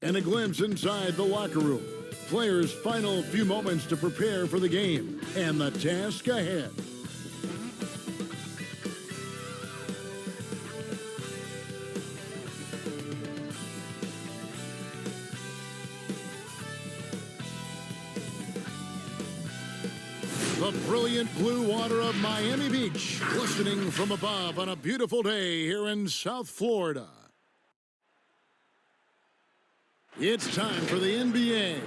And a glimpse inside the locker room. Players' final few moments to prepare for the game and the task ahead. The brilliant blue water of Miami Beach, glistening from above on a beautiful day here in South Florida. It's time for the NBA,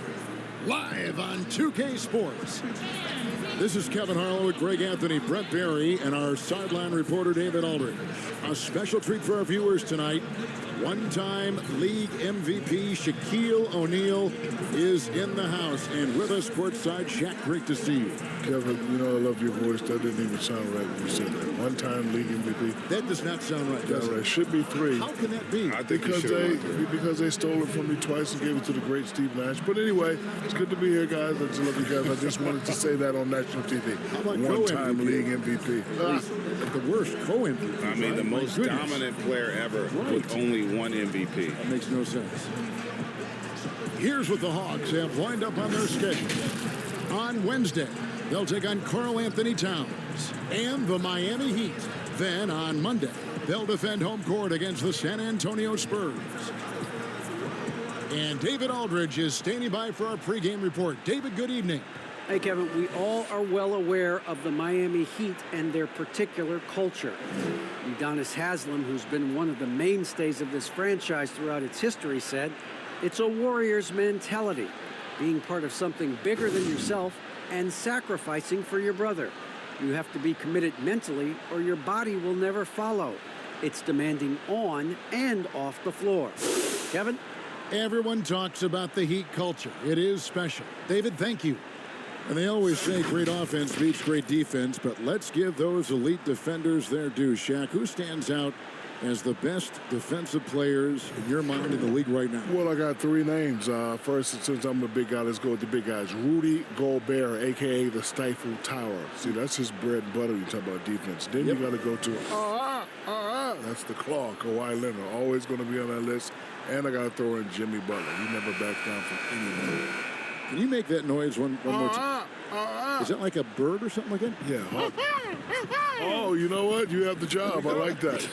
live on 2K Sports. This is Kevin Harlow with Greg Anthony, Brett Barry, and our sideline reporter David Aldridge. A special treat for our viewers tonight. One-time league MVP Shaquille O'Neal is in the house and with us courtside. Shaq, great to see you. Kevin, you know I love your voice. That didn't even sound right when you said that. One-time league MVP. That does not sound right, does it? Should be 3. How can that be? Because they stole it from me twice and gave it to the great Steve Nash. But anyway, it's good to be here, guys. I just love you guys. I just wanted to say that on national TV. How about one-time league MVP. The worst co-MVP. I mean, the most dominant player ever with only one MVP. That makes no sense. Here's what the Hawks have lined up on their schedule. On Wednesday, they'll take on Karl Anthony Towns and the Miami Heat. Then on Monday, they'll defend home court against the San Antonio Spurs. And David Aldridge is standing by for our pregame report. David, good evening. Hey, Kevin, we all are well aware of the Miami Heat and their particular culture. Udonis Haslem, who's been one of the mainstays of this franchise throughout its history, said, it's a warrior's mentality, being part of something bigger than yourself and sacrificing for your brother. You have to be committed mentally or your body will never follow. It's demanding on and off the floor. Kevin? Everyone talks about the Heat culture. It is special. David, thank you. And they always say great offense beats great defense, but let's give those elite defenders their due. Shaq, who stands out as the best defensive players in your mind in the league right now? Well, I got 3 names. First, since I'm a big guy, let's go with the big guys. Rudy Gobert, a.k.a. the Stifle Tower. See, that's his bread and butter. You talk about defense. Then you got to go to, that's the claw, Kawhi Leonard. Always going to be on that list. And I got to throw in Jimmy Butler. He never backs down from anyone. Can you make that noise one more time? Is that like a bird or something like that? Yeah. Oh, you know what? You have the job. I like that.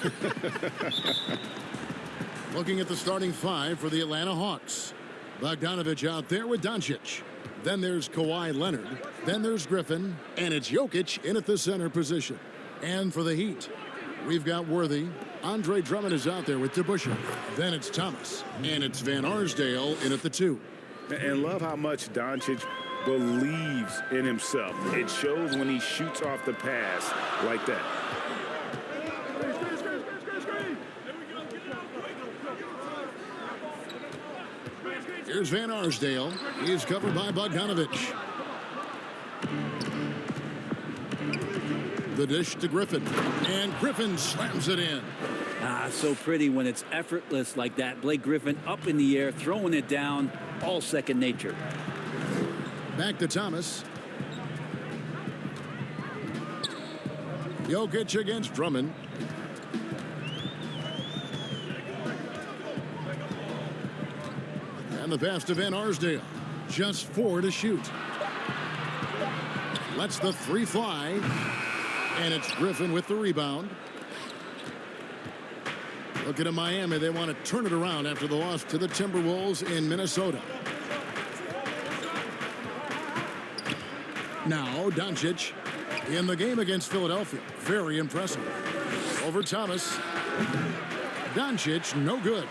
Looking at the starting 5 for the Atlanta Hawks. Bogdanovich out there with Doncic. Then there's Kawhi Leonard. Then there's Griffin. And it's Jokic in at the center position. And for the Heat, we've got Worthy. Andre Drummond is out there with DeBusschere. Then it's Thomas. And it's Van Arsdale in at the 2. And love how much Doncic believes in himself. It shows when he shoots off the pass like that. Here's Van Arsdale. He's covered by Bogdanovich. The dish to Griffin. And Griffin slams it in. So pretty when it's effortless like that. Blake Griffin up in the air, throwing it down, all second nature. Back to Thomas. Jokic against Drummond. And the pass to Van Arsdale. Just 4 to shoot. Lets the 3 fly. And it's Griffin with the rebound. Looking at Miami, they want to turn it around after the loss to the Timberwolves in Minnesota. Now, Doncic in the game against Philadelphia. Very impressive. Over Thomas. Doncic, no good.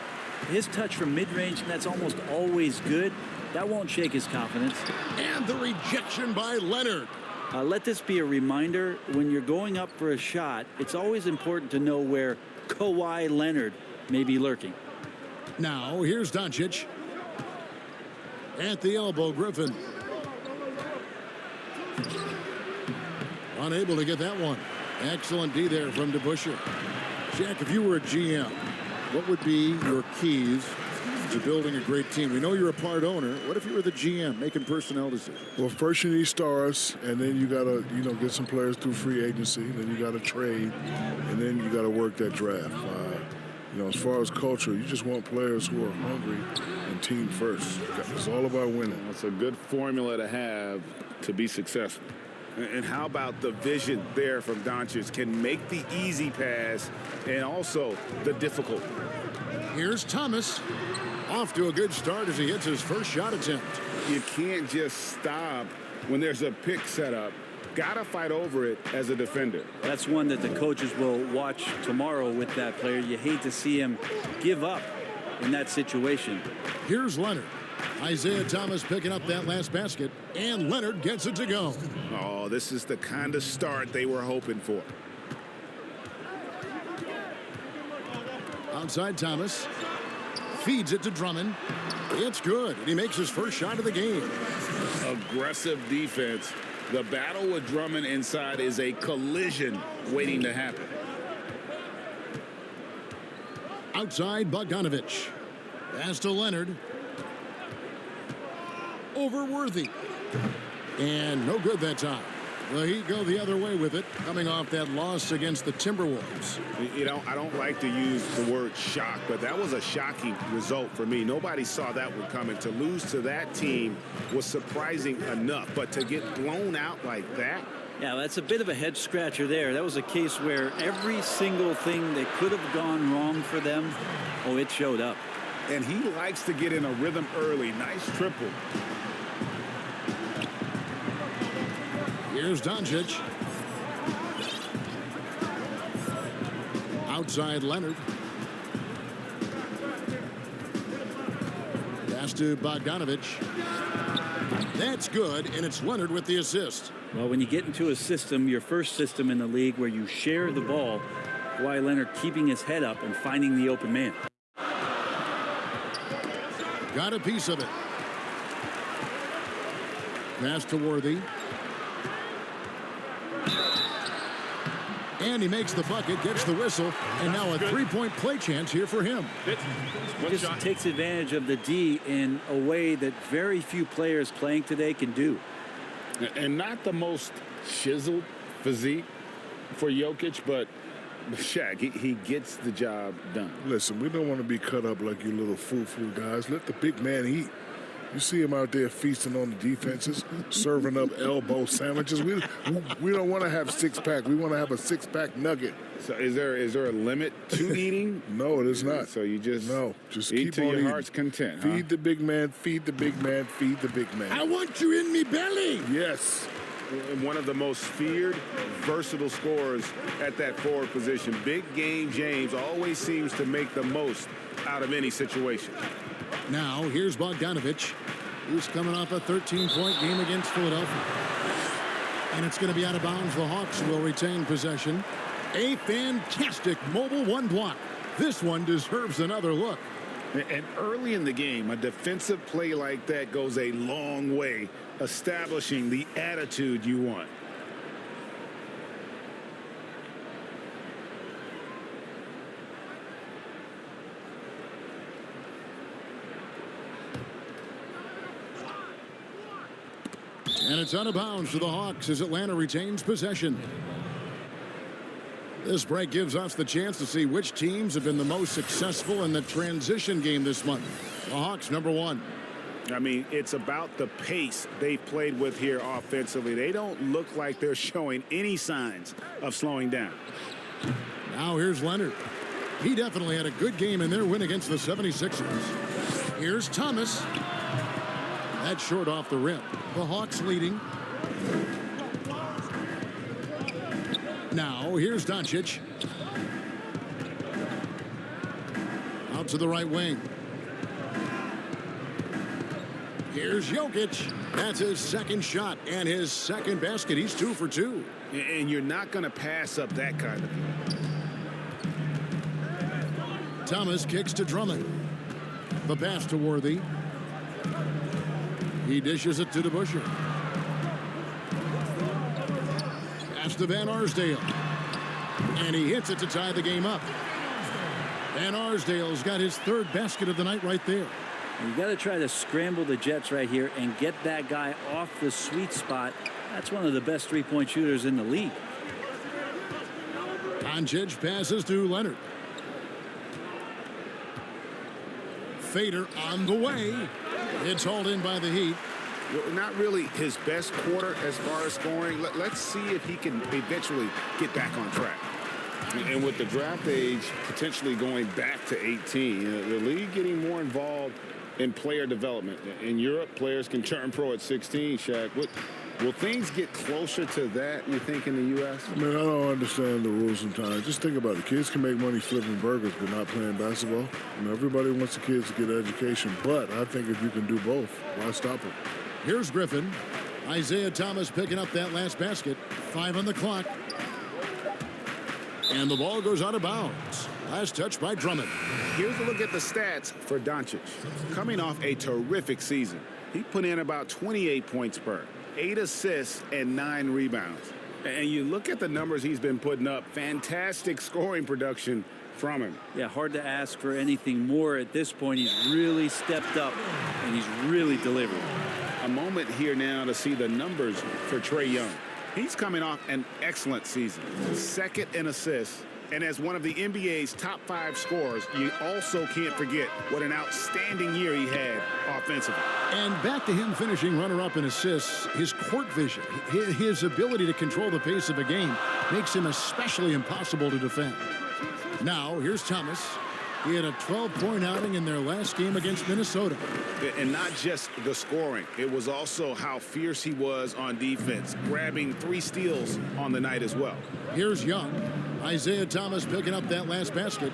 His touch from mid-range, that's almost always good. That won't shake his confidence. And the rejection by Leonard. Let this be a reminder, when you're going up for a shot, it's always important to know where Kawhi Leonard may be lurking. Now, here's Doncic. At the elbow, Griffin. Unable to get that one. Excellent D there from DeBusschere. Jack, if you were a GM, what would be your keys to building a great team? We know you're a part owner. What if you were the GM making personnel decisions? Well, first you need stars, and then you got to, get some players through free agency. Then you got to trade, and then you got to work that draft. You know, as far as culture, you just want players who are hungry and team first. It's all about winning. That's a good formula to have to be successful. And how about the vision there from Doncic? Can make the easy pass and also the difficult. Here's Thomas. Off to a good start as he hits his first shot attempt. You can't just stop when there's a pick set up. Gotta fight over it as a defender. That's one that the coaches will watch tomorrow with that player. You hate to see him give up in that situation. Here's Leonard. Isiah Thomas picking up that last basket, and Leonard gets it to go. Oh, this is the kind of start they were hoping for. Outside Thomas. Feeds it to Drummond. It's good, and he makes his first shot of the game. Aggressive defense. The battle with Drummond inside is a collision waiting to happen. Outside Bogdanovich. Pass to Leonard. Over Worthy. And no good that time. The Heat go the other way with it, coming off that loss against the Timberwolves. You know, I don't like to use the word shock, but that was a shocking result for me. Nobody saw that one coming. To lose to that team was surprising enough, but to get blown out like that? Yeah, that's a bit of a head scratcher there. That was a case where every single thing that could have gone wrong for them, oh, it showed up. And he likes to get in a rhythm early. Nice triple. Here's Doncic. Outside Leonard. Pass to Bogdanovich. That's good, and it's Leonard with the assist. Well, when you get into a system, your first system in the league where you share the ball, Kawhi Leonard keeping his head up and finding the open man. Got a piece of it. Pass to Worthy. And he makes the bucket, gets the whistle, and now a three-point play chance here for him. He just takes advantage of the D in a way that very few players playing today can do. And not the most chiseled physique for Jokic, but Shaq, he gets the job done. Listen, we don't want to be cut up like you little foo-foo guys. Let the big man eat. You see him out there feasting on the defenses, serving up elbow sandwiches. We don't want to have six-pack. We want to have a six-pack nugget. So is there a limit to eating? No, there's not. So you just just eat keep to on your eating. heart's content. Feed the big man, feed the big man, feed the big man. I want you in me belly. Yes. One of the most feared, versatile scorers at that forward position. Big game James always seems to make the most out of any situation. Now, here's Bogdanovich. He's coming off a 13-point game against Philadelphia. And it's going to be out of bounds. The Hawks will retain possession. A fantastic mobile one block. This one deserves another look. And early in the game, a defensive play like that goes a long way, establishing the attitude you want. And it's out of bounds to the Hawks as Atlanta retains possession. This break gives us the chance to see which teams have been the most successful in the transition game this month. The Hawks, number one. I mean, it's about the pace they've played with here offensively. They don't look like they're showing any signs of slowing down. Now here's Leonard. He definitely had a good game in their win against the 76ers. Here's Thomas. That's short off the rim. The Hawks leading. Now here's Doncic. Out to the right wing. Here's Jokic. That's his second shot and his second basket. He's 2 for 2. And you're not going to pass up that kind of thing. Thomas kicks to Drummond. The pass to Worthy. He dishes it to DeBusschere. Pass to Van Arsdale. And he hits it to tie the game up. Van Arsdale's got his third basket of the night right there. You got to try to scramble the Jets right here and get that guy off the sweet spot. That's one of the best three-point shooters in the league. Doncic passes to Leonard. fader on the way. It's hauled in by the Heat. Well, not really his best quarter as far as scoring. Let's see if he can eventually get back on track. And with the draft age potentially going back to 18, the league getting more involved in player development. In Europe, players can turn pro at 16, Shaq. Will things get closer to that, you think, in the U.S.? I mean, I don't understand the rules sometimes. Just think about it. Kids can make money flipping burgers but not playing basketball. You know, everybody wants the kids to get an education, but I think if you can do both, why stop them? Here's Griffin. Isiah Thomas picking up that last basket. 5 on the clock. And the ball goes out of bounds. Last touch by Drummond. Here's a look at the stats for Doncic. Coming off a terrific season, he put in about 28 points per, 8 assists, and 9 rebounds. And you look at the numbers he's been putting up, fantastic scoring production from him. Yeah, hard to ask for anything more at this point. He's really stepped up, and he's really delivered. A moment here now to see the numbers for Trae Young. He's coming off an excellent season, 2nd in assists. And as one of the NBA's top 5 scorers, you also can't forget what an outstanding year he had offensively. And back to him finishing runner-up in assists, his court vision, his ability to control the pace of a game makes him especially impossible to defend. Now, here's Thomas. He had a 12-point outing in their last game against Minnesota. And not just the scoring. It was also how fierce he was on defense, grabbing 3 steals on the night as well. Here's Young. Isiah Thomas picking up that last basket.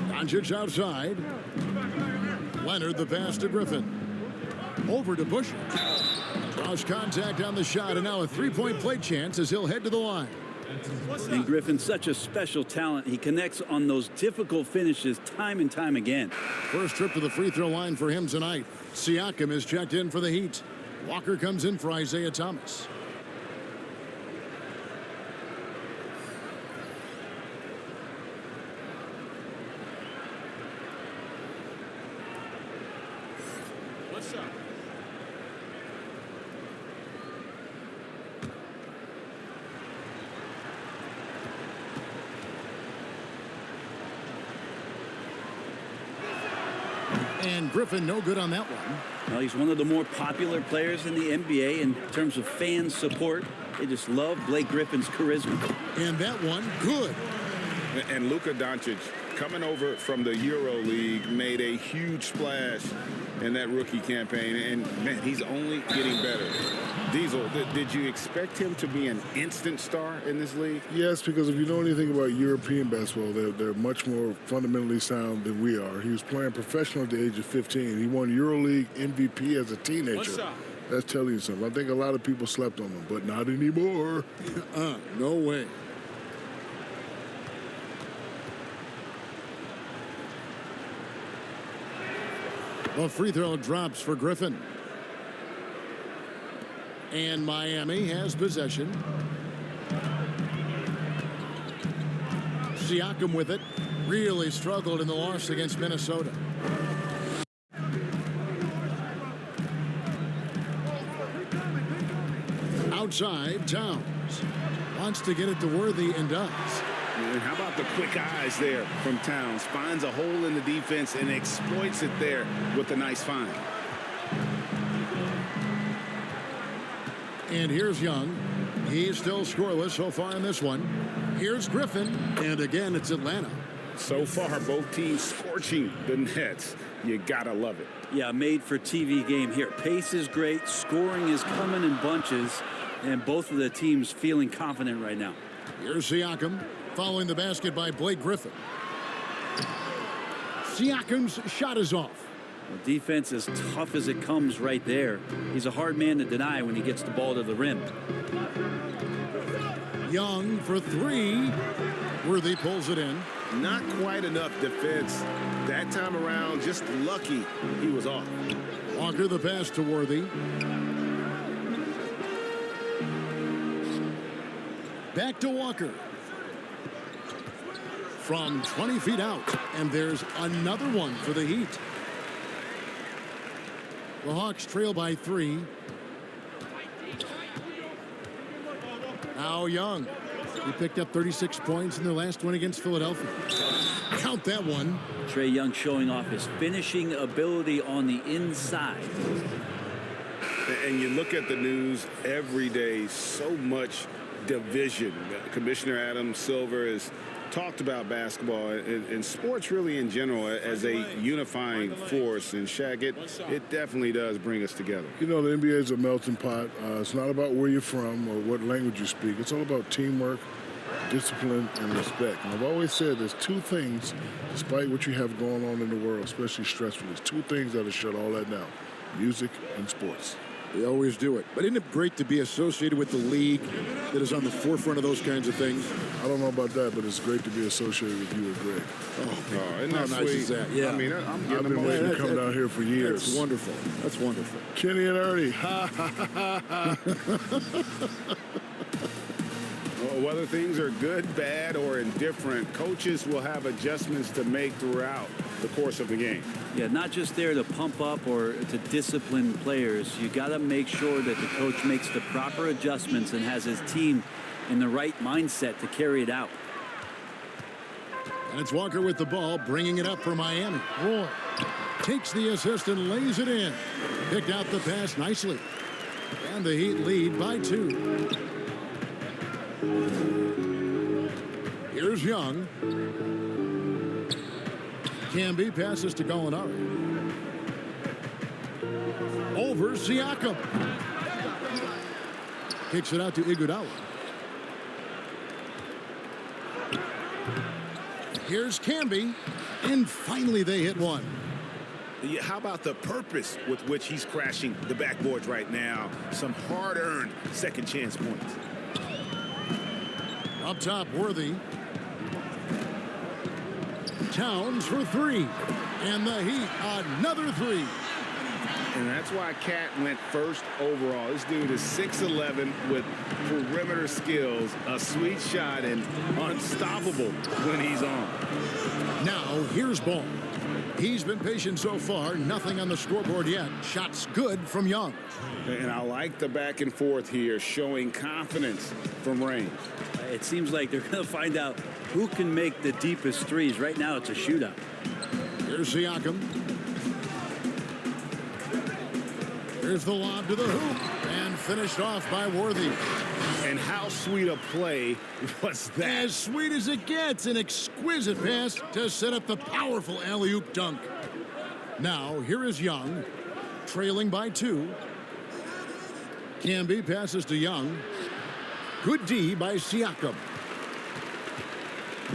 Doncic outside. Leonard the pass to Griffin. Over to Busher. Draws contact on the shot, and now a 3-point play chance as he'll head to the line. And Griffin's such a special talent. He connects on those difficult finishes time and time again. First trip to the free throw line for him tonight. Siakam is checked in for the Heat. Walker comes in for Isiah Thomas. What's up? And Griffin no good on that one. Well, he's one of the more popular players in the NBA in terms of fan support. They just love Blake Griffin's charisma. And that one good. And Luka Doncic, coming over from the Euro League, made a huge splash in that rookie campaign. And, man, he's only getting better. Diesel, did you expect him to be an instant star in this league? Yes, because if you know anything about European basketball, they're much more fundamentally sound than we are. He was playing professional at the age of 15. He won EuroLeague MVP as a teenager. What's up? That's telling you something. I think a lot of people slept on him, but not anymore. No way. The free throw drops for Griffin. And Miami has possession. Siakam with it. Really struggled in the loss against Minnesota. Outside, Towns wants to get it to Worthy and does. And how about the quick eyes there from Towns? Finds a hole in the defense and exploits it there with a nice find. And here's Young. He's still scoreless so far in this one. Here's Griffin. And again, it's Atlanta. So far, both teams scorching the Nets. You gotta love it. Yeah, made for TV game here. Pace is great. Scoring is coming in bunches. And both of the teams feeling confident right now. Here's Siakam. Following the basket by Blake Griffin. Siakam's shot is off. Well, defense as tough as it comes right there. He's a hard man to deny when he gets the ball to the rim. Young for 3. Worthy pulls it in. Not quite enough defense that time around. Just lucky he was off. Walker the pass to Worthy. Back to Walker. From 20 feet out. And there's another one for the Heat. The Hawks trail by 3. Now Young. He picked up 36 points in their last win against Philadelphia. Count that one. Trae Young showing off his finishing ability on the inside. And you look at the news every day, so much division. Commissioner Adam Silver has talked about basketball and sports really in general as a unifying force. And Shaq, it definitely does bring us together. You know, the NBA is a melting pot. It's not about where you're from or what language you speak. It's all about teamwork, discipline, and respect. And I've always said there's two things, despite what you have going on in the world, especially stressful, there's two things that'll shut all that down: music and sports. They always do it. But isn't it great to be associated with the league that is on the forefront of those kinds of things? I don't know about that, but it's great to be associated with you and Greg. Oh, isn't that How nice sweet? is that? Yeah. I mean, I've been waiting to come down here for years. That's wonderful. That's wonderful. Kenny and Ernie. Ha, ha, ha, ha. Whether things are good, bad, or indifferent, coaches will have adjustments to make throughout the course of the game. Yeah, not just there to pump up or to discipline players. You got to make sure that the coach makes the proper adjustments and has his team in the right mindset to carry it out. And it's Walker with the ball, bringing it up for Miami. Roy takes the assist and lays it in. Picked out the pass nicely. And the Heat lead by 2. Here's Young. Camby passes to Gallinari. Over Siakam. Kicks it out to Iguodala. Here's Camby. And finally they hit one. Yeah, how about the purpose with which he's crashing the backboards right now? Some hard-earned second chance points. Up top, Worthy. Towns for 3. And the Heat, another 3. And that's why Cat went first overall. This dude is 6'11" with perimeter skills, a sweet shot, and unstoppable when he's on. Now, here's Ball. He's been patient so far. Nothing on the scoreboard yet. Shots good from Young. And I like the back and forth here, showing confidence from range. It seems like they're going to find out who can make the deepest threes. Right now, it's a shootout. Here's Siakam. Here's the lob to the hoop. And finished off by Worthy. And how sweet a play was that? As sweet as it gets. An exquisite pass to set up the powerful alley-oop dunk. Now, here is Young. Trailing by 2. Camby passes to Young. Good D by Siakam.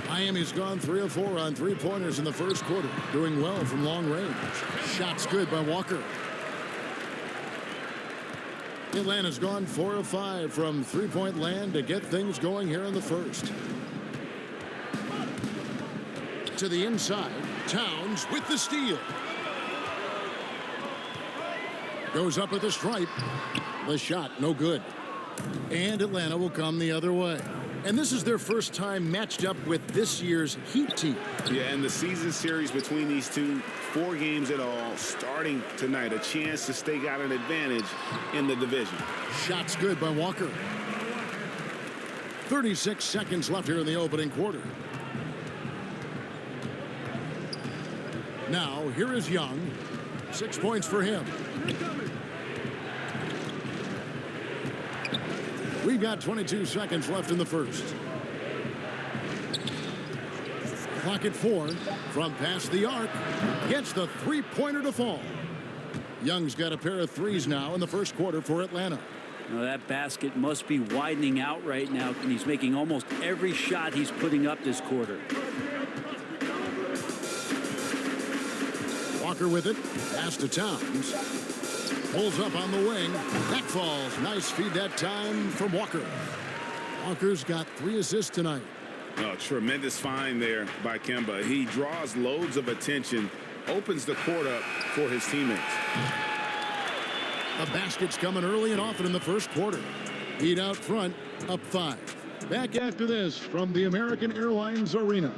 Miami's gone 3 of 4 on 3-pointers in the first quarter. Doing well from long range. Shots good by Walker. Atlanta's gone 4 of 5 from 3-point land to get things going here in the first. To the inside. Towns with the steal. Goes up at the stripe. The shot, no good. And Atlanta will come the other way. And this is their first time matched up with this year's Heat team. Yeah, and the season series between these two, 4 games in all, starting tonight. A chance to stake out an advantage in the division. Shots good by Walker. 36 seconds left here in the opening quarter. Now, here is Young. 6 points for him. We've got 22 seconds left in the first. Clock at 4 from past the arc. Gets the 3-pointer to fall. Young's got a pair of threes now in the first quarter for Atlanta. Now that basket must be widening out right now, and he's making almost every shot he's putting up this quarter. Walker with it. Pass to Towns. Pulls up on the wing. That falls. Nice feed that time from Walker. Walker's got 3 assists tonight. Oh, tremendous find there by Kemba. He draws loads of attention, opens the court up for his teammates. The basket's coming early and often in the first quarter. Heat out front, up 5. Back after this from the American Airlines Arena.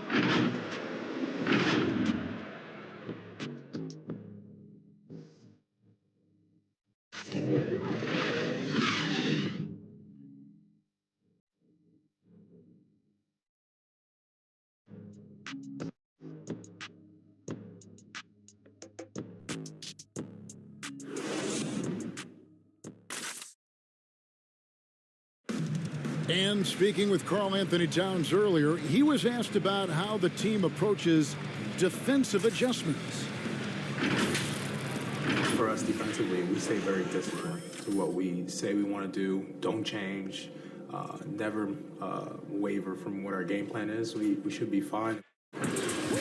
And speaking with Karl Anthony Towns earlier, he was asked about how the team approaches defensive adjustments. For us defensively, we stay very disciplined to what we say we want to do. Don't change. Never waver from what our game plan is. We should be fine.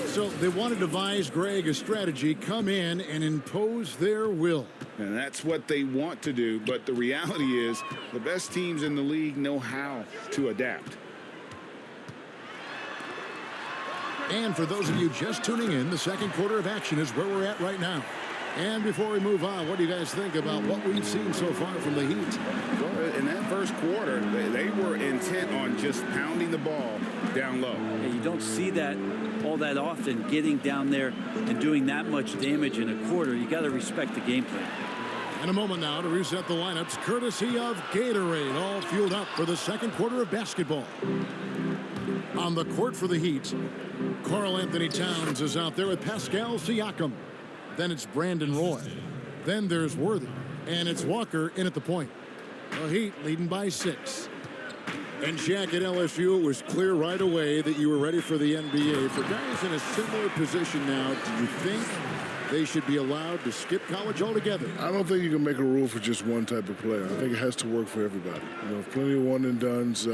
So they want to devise, Greg, a strategy, come in and impose their will. And that's what they want to do, but the reality is the best teams in the league know how to adapt. And for those of you just tuning in, the second quarter of action is where we're at right now. And before we move on, what do you guys think about what we've seen so far from the Heat? Well, in that first quarter, they were intent on just pounding the ball down low. Yeah, you don't see that all that often, getting down there and doing that much damage in a quarter. You got to respect the game plan. In a moment now to reset the lineups, courtesy of Gatorade, all fueled up for the second quarter of basketball. On the court for the Heat, Karl Anthony Towns is out there with Pascal Siakam. Then it's Brandon Roy. Then there's Worthy. And it's Walker in at the point. The Heat leading by 6. And Shaq at LSU, it was clear right away that you were ready for the NBA. For guys in a similar position now, do you think they should be allowed to skip college altogether? I don't think you can make a rule for just one type of player. I think it has to work for everybody. You know, plenty of one-and-dones,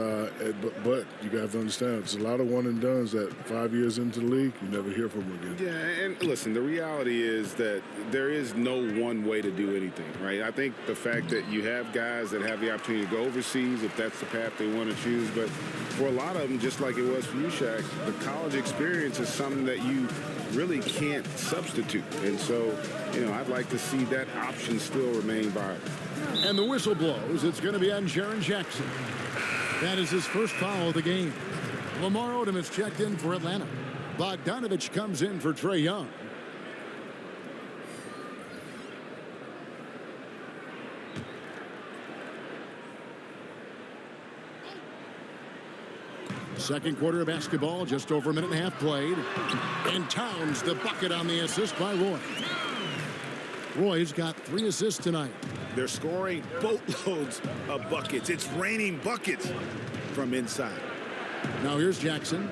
but you got to understand, there's a lot of one-and-dones that 5 years into the league, you never hear from them again. Yeah, and listen, the reality is that there is no one way to do anything, right? I think the fact that you have guys that have the opportunity to go overseas, if that's the path they want to choose, but for a lot of them, just like it was for you, Shaq, the college experience is something that you really can't substitute. And so, you know, I'd like to see that option still remain viable. And the whistle blows. It's going to be on Jaren Jackson. That is his first foul of the game. Lamar Odom is checked in for Atlanta. Bogdanovich comes in for Trae Young. Second quarter of basketball, just over a minute and a half played. And Towns, the bucket on the assist by Roy. Roy's got 3 assists tonight. They're scoring boatloads of buckets. It's raining buckets from inside. Now here's Jackson.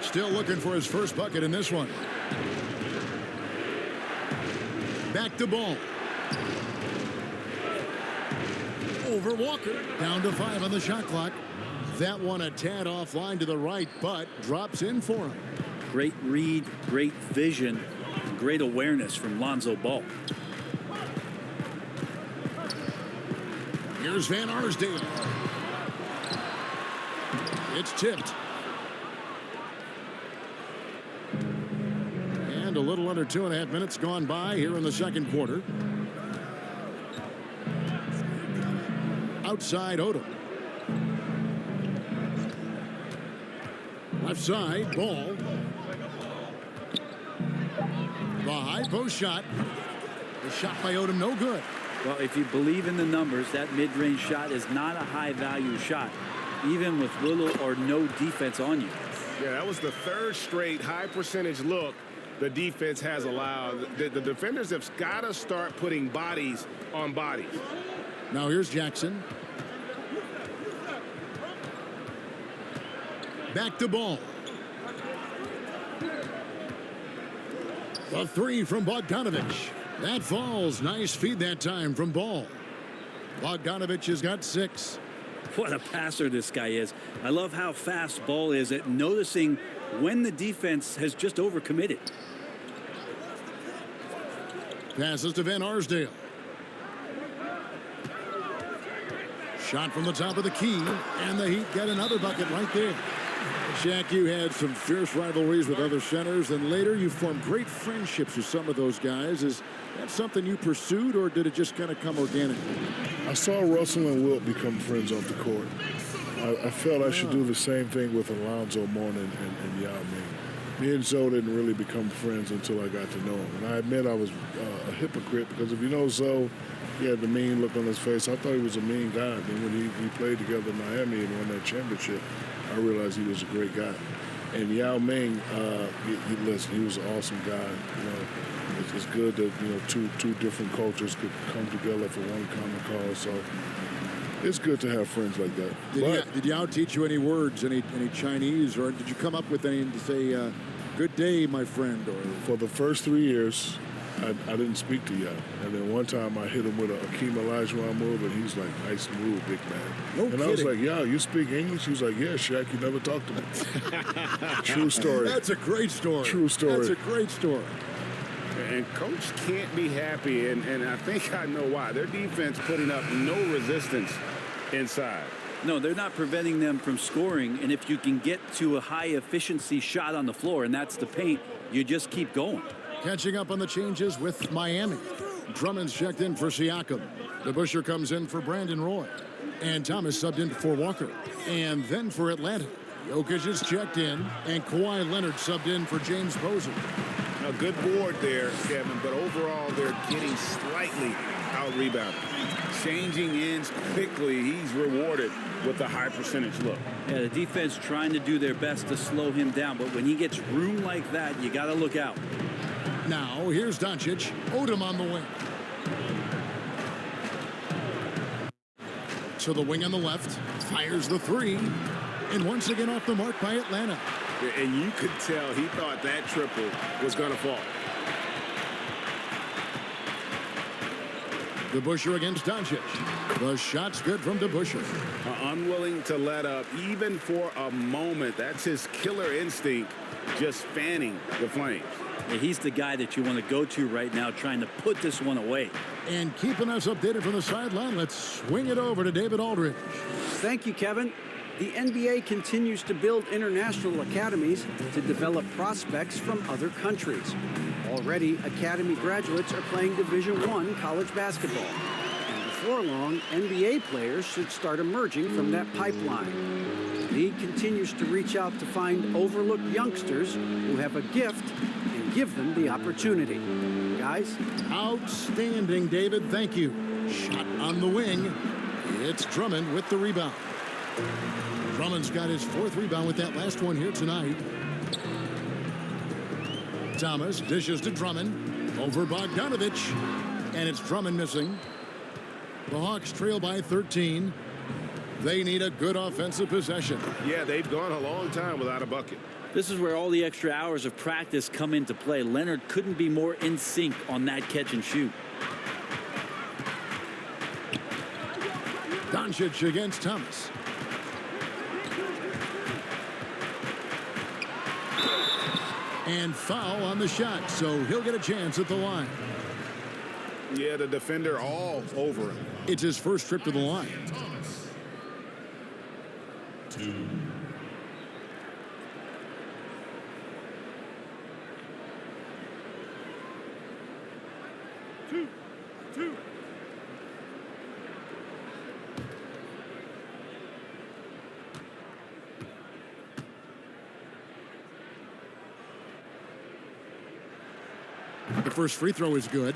Still looking for his first bucket in this one. Back to Ball. Over Walker. Down to 5 on the shot clock. That one a tad offline to the right, but drops in for him. Great read, great vision, great awareness from Lonzo Ball. Here's Van Arsdale. It's tipped. And a little under 2.5 minutes gone by here in the second quarter. Outside Odom. Left side, Ball. The high post shot. The shot by Odom, no good. Well, if you believe in the numbers, that mid-range shot is not a high-value shot, even with little or no defense on you. Yeah, that was the third straight high-percentage look the defense has allowed. The defenders have got to start putting bodies on bodies. Now here's Jackson. Back to Ball. The 3 from Bogdanovich. That falls. Nice feed that time from Ball. Bogdanovich has got 6. What a passer this guy is. I love how fast Ball is at noticing when the defense has just overcommitted. Passes to Van Arsdale. Shot from the top of the key, and the Heat get another bucket right there. Shaq, you had some fierce rivalries with other centers, and later you formed great friendships with some of those guys. Is that something you pursued, or did it just kind of come organically? I saw Russell and Wilt become friends off the court. I felt I should do the same thing with Alonzo Mourning and Yao Ming. Me and Zoe didn't really become friends until I got to know him. And I admit I was a hypocrite, because if you know Zoe, he had the mean look on his face. I thought he was a mean guy. Then when we played together in Miami and won that championship, I realized he was a great guy. And Yao Ming, listen, he was an awesome guy. You know, it's good that, you know, two different cultures could come together for one common cause. So It's good to have friends like that. Did you out-teach you any words, any Chinese, or did you come up with any to say, good day, my friend? Or for the first 3 years, I didn't speak to Yao. And then one time I hit him with a Akeem Olajuwon move, and he's like, nice move, big man. No and kidding. I was like, Yao, you speak English? He was like, yeah, Shaq, you never talked to me. True story. That's a great story. True story. That's a great story. And Coach can't be happy, and I think I know why. Their defense putting up no resistance inside. No, they're not preventing them from scoring, and if you can get to a high-efficiency shot on the floor, and that's the paint, you just keep going. Catching up on the changes with Miami. Drummond's checked in for Siakam. DeBusschere comes in for Brandon Roy. And Thomas subbed in for Walker. And then for Atlanta, Jokic is checked in, and Kawhi Leonard subbed in for James Posey. A good board there, Kevin, but overall they're getting slightly out-rebounded. Changing ends quickly, he's rewarded with a high percentage look. Yeah, the defense trying to do their best to slow him down, but when he gets room like that, you got to look out. Now, here's Doncic. Odom on the wing. To the wing on the left. Fires the three. And once again off the mark by Atlanta. And you could tell he thought that triple was going to fall. DeBusschere against Doncic. The shot's good from DeBusschere. Unwilling to let up even for a moment. That's his killer instinct, just fanning the flames. Yeah, he's the guy that you want to go to right now, trying to put this one away. And keeping us updated from the sideline, let's swing it over to David Aldridge. Thank you, Kevin. The NBA continues to build international academies to develop prospects from other countries. Already, academy graduates are playing Division I college basketball. And before long, NBA players should start emerging from that pipeline. The league continues to reach out to find overlooked youngsters who have a gift and give them the opportunity. Guys? Outstanding, David. Thank you. Shot on the wing. It's Drummond with the rebound. Drummond's got his fourth rebound with that last one here tonight. Thomas dishes to Drummond. Over Bogdanovich. And it's Drummond missing. The Hawks trail by 13. They need a good offensive possession. Yeah, they've gone a long time without a bucket. This is where all the extra hours of practice come into play. Leonard couldn't be more in sync on that catch and shoot. Doncic against Thomas. And foul on the shot, so he'll get a chance at the line. Yeah, the defender all over him. It's his first trip to the line. Two. The first free throw is good.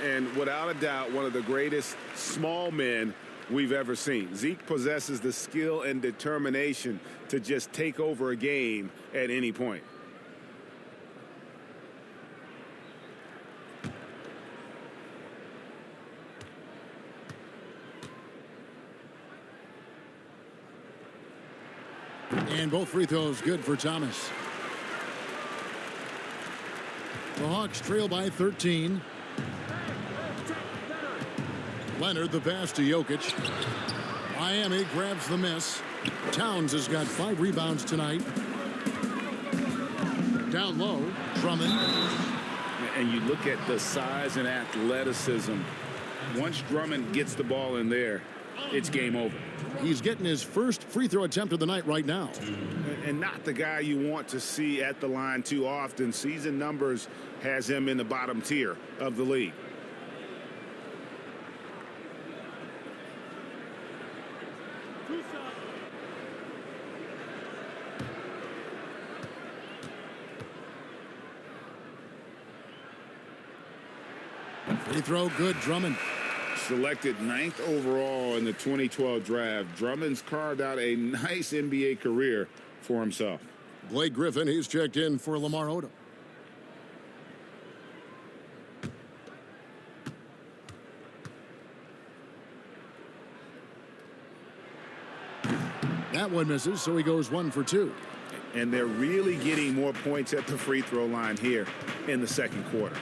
And without a doubt, one of the greatest small men we've ever seen. Zeke possesses the skill and determination to just take over a game at any point. And both free throws good for Thomas. The Hawks trail by 13. Leonard the pass to Jokic. Miami grabs the miss. Towns has got 5 rebounds tonight. Down low, Drummond. And you look at the size and athleticism. Once Drummond gets the ball in there, it's game over. He's getting his first free throw attempt of the night right now. And not the guy you want to see at the line too often. Season numbers has him in the bottom tier of the league. Free throw good, Drummond. Selected 9th overall in the 2012 draft, Drummond's carved out a nice NBA career for himself. Blake Griffin, he's checked in for Lamar Odom. That one misses, so he goes 1 for 2. And they're really getting more points at the free throw line here in the second quarter.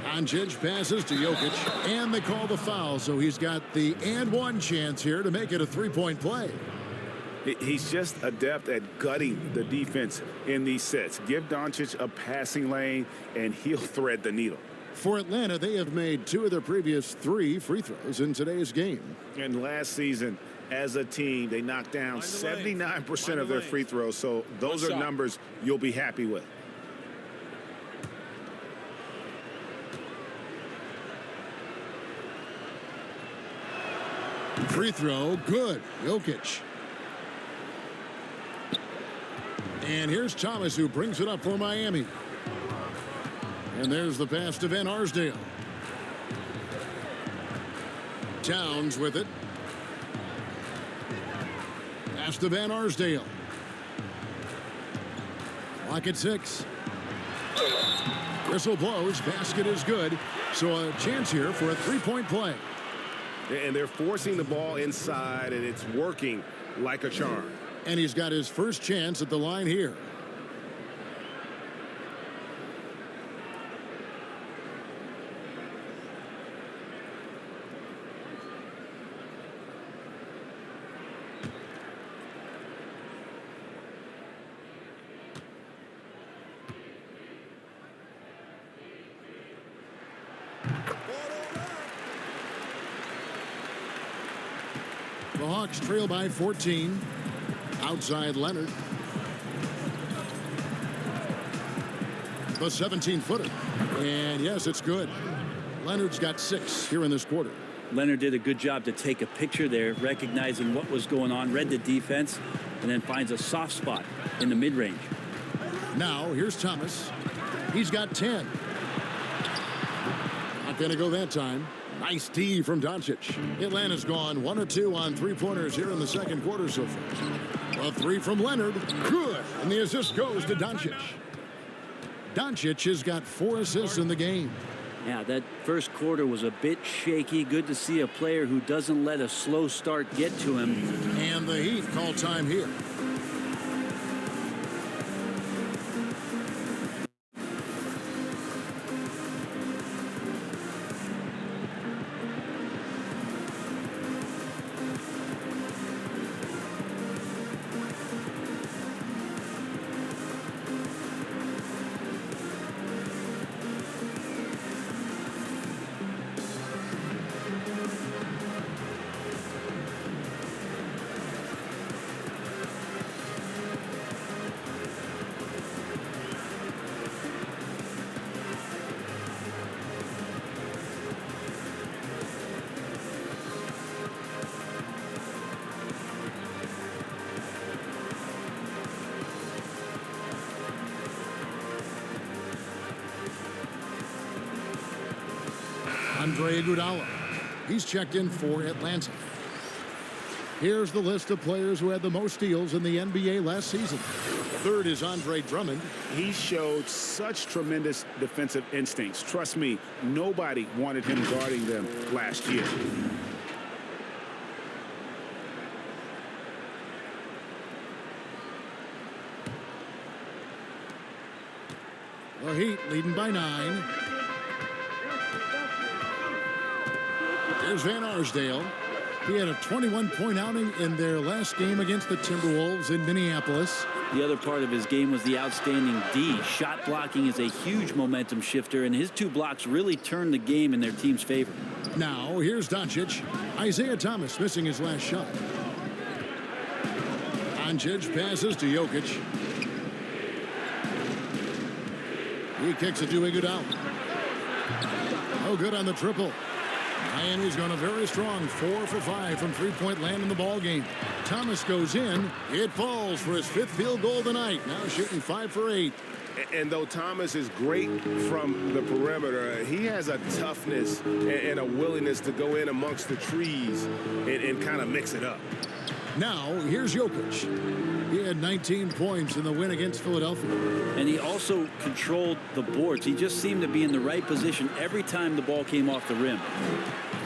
Doncic passes to Jokic, and they call the foul, so he's got the and one chance here to make it a three-point play. He's just adept at gutting the defense in these sets. Give Doncic a passing lane, and he'll thread the needle. For Atlanta, they have made 2 of their previous 3 free throws in today's game. And last season, as a team, they knocked down 79% of their free throws, so those are numbers you'll be happy with. Free throw, good. Jokic. And here's Thomas, who brings it up for Miami. And there's the pass to Van Arsdale. Towns with it. Pass to Van Arsdale. Clock at 6. Whistle blows. Basket is good. So a chance here for a three-point play. And they're forcing the ball inside, and it's working like a charm. And he's got his first chance at the line here. The Hawks trail by 14. Outside Leonard. The 17-footer. And yes, it's good. Leonard's got 6 here in this quarter. Leonard did a good job to take a picture there, recognizing what was going on, read the defense, and then finds a soft spot in the mid-range. Now, here's Thomas. He's got 10. Not going to go that time. Nice D from Doncic. Atlanta's gone 1 or 2 on three-pointers here in the second quarter so far. A 3 from Leonard. Good. And the assist goes to Doncic. Doncic has got 4 assists in the game. Yeah, that first quarter was a bit shaky. Good to see a player who doesn't let a slow start get to him. And the Heat call time here. Andre Iguodala. He's checked in for Atlanta. Here's the list of players who had the most steals in the NBA last season. Third is Andre Drummond. He showed such tremendous defensive instincts. Trust me, nobody wanted him guarding them last year. The Heat leading by 9. There's Van Arsdale. He had a 21-point outing in their last game against the Timberwolves in Minneapolis. The other part of his game was the outstanding D. Shot blocking is a huge momentum shifter, and his 2 blocks really turned the game in their team's favor. Now, here's Doncic. Isiah Thomas missing his last shot. Doncic passes to Jokic. He kicks it to Iguodala. No good on the triple. Miami's gone a very strong 4 for 5 from three-point land in the ball game. Thomas goes in. It falls for his 5th field goal tonight. Now shooting 5 for 8. And though Thomas is great from the perimeter, he has a toughness and a willingness to go in amongst the trees and kind of mix it up. Now, here's Jokic. He had 19 points in the win against Philadelphia. And he also controlled the boards. He just seemed to be in the right position every time the ball came off the rim.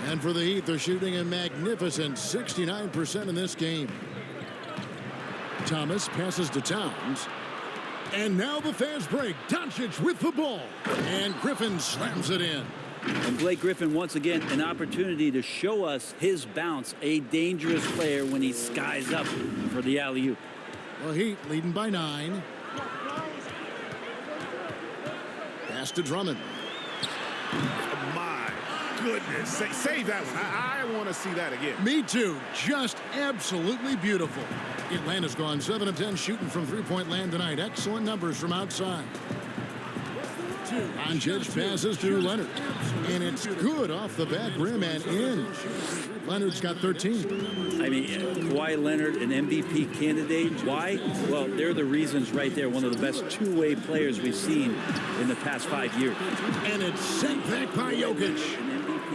And for the Heat, they're shooting a magnificent 69% in this game. Thomas passes to Towns. And now the fast break. Doncic with the ball. And Griffin slams it in. And Blake Griffin, once again, an opportunity to show us his bounce. A dangerous player when he skies up for the alley-oop. The Heat leading by 9. Pass to Drummond. My goodness. Save that one. I want to see that again. Me too. Just absolutely beautiful. Atlanta's gone 7 of 10 shooting from three-point land tonight. Excellent numbers from outside. Doncic passes to Leonard. And it's good off the back rim and in. Leonard's got 13. I mean, Kawhi Leonard, an MVP candidate. Why? Well, they're the reasons right there. One of the best two-way players we've seen in the past 5 years. And it's sent back by Jokic.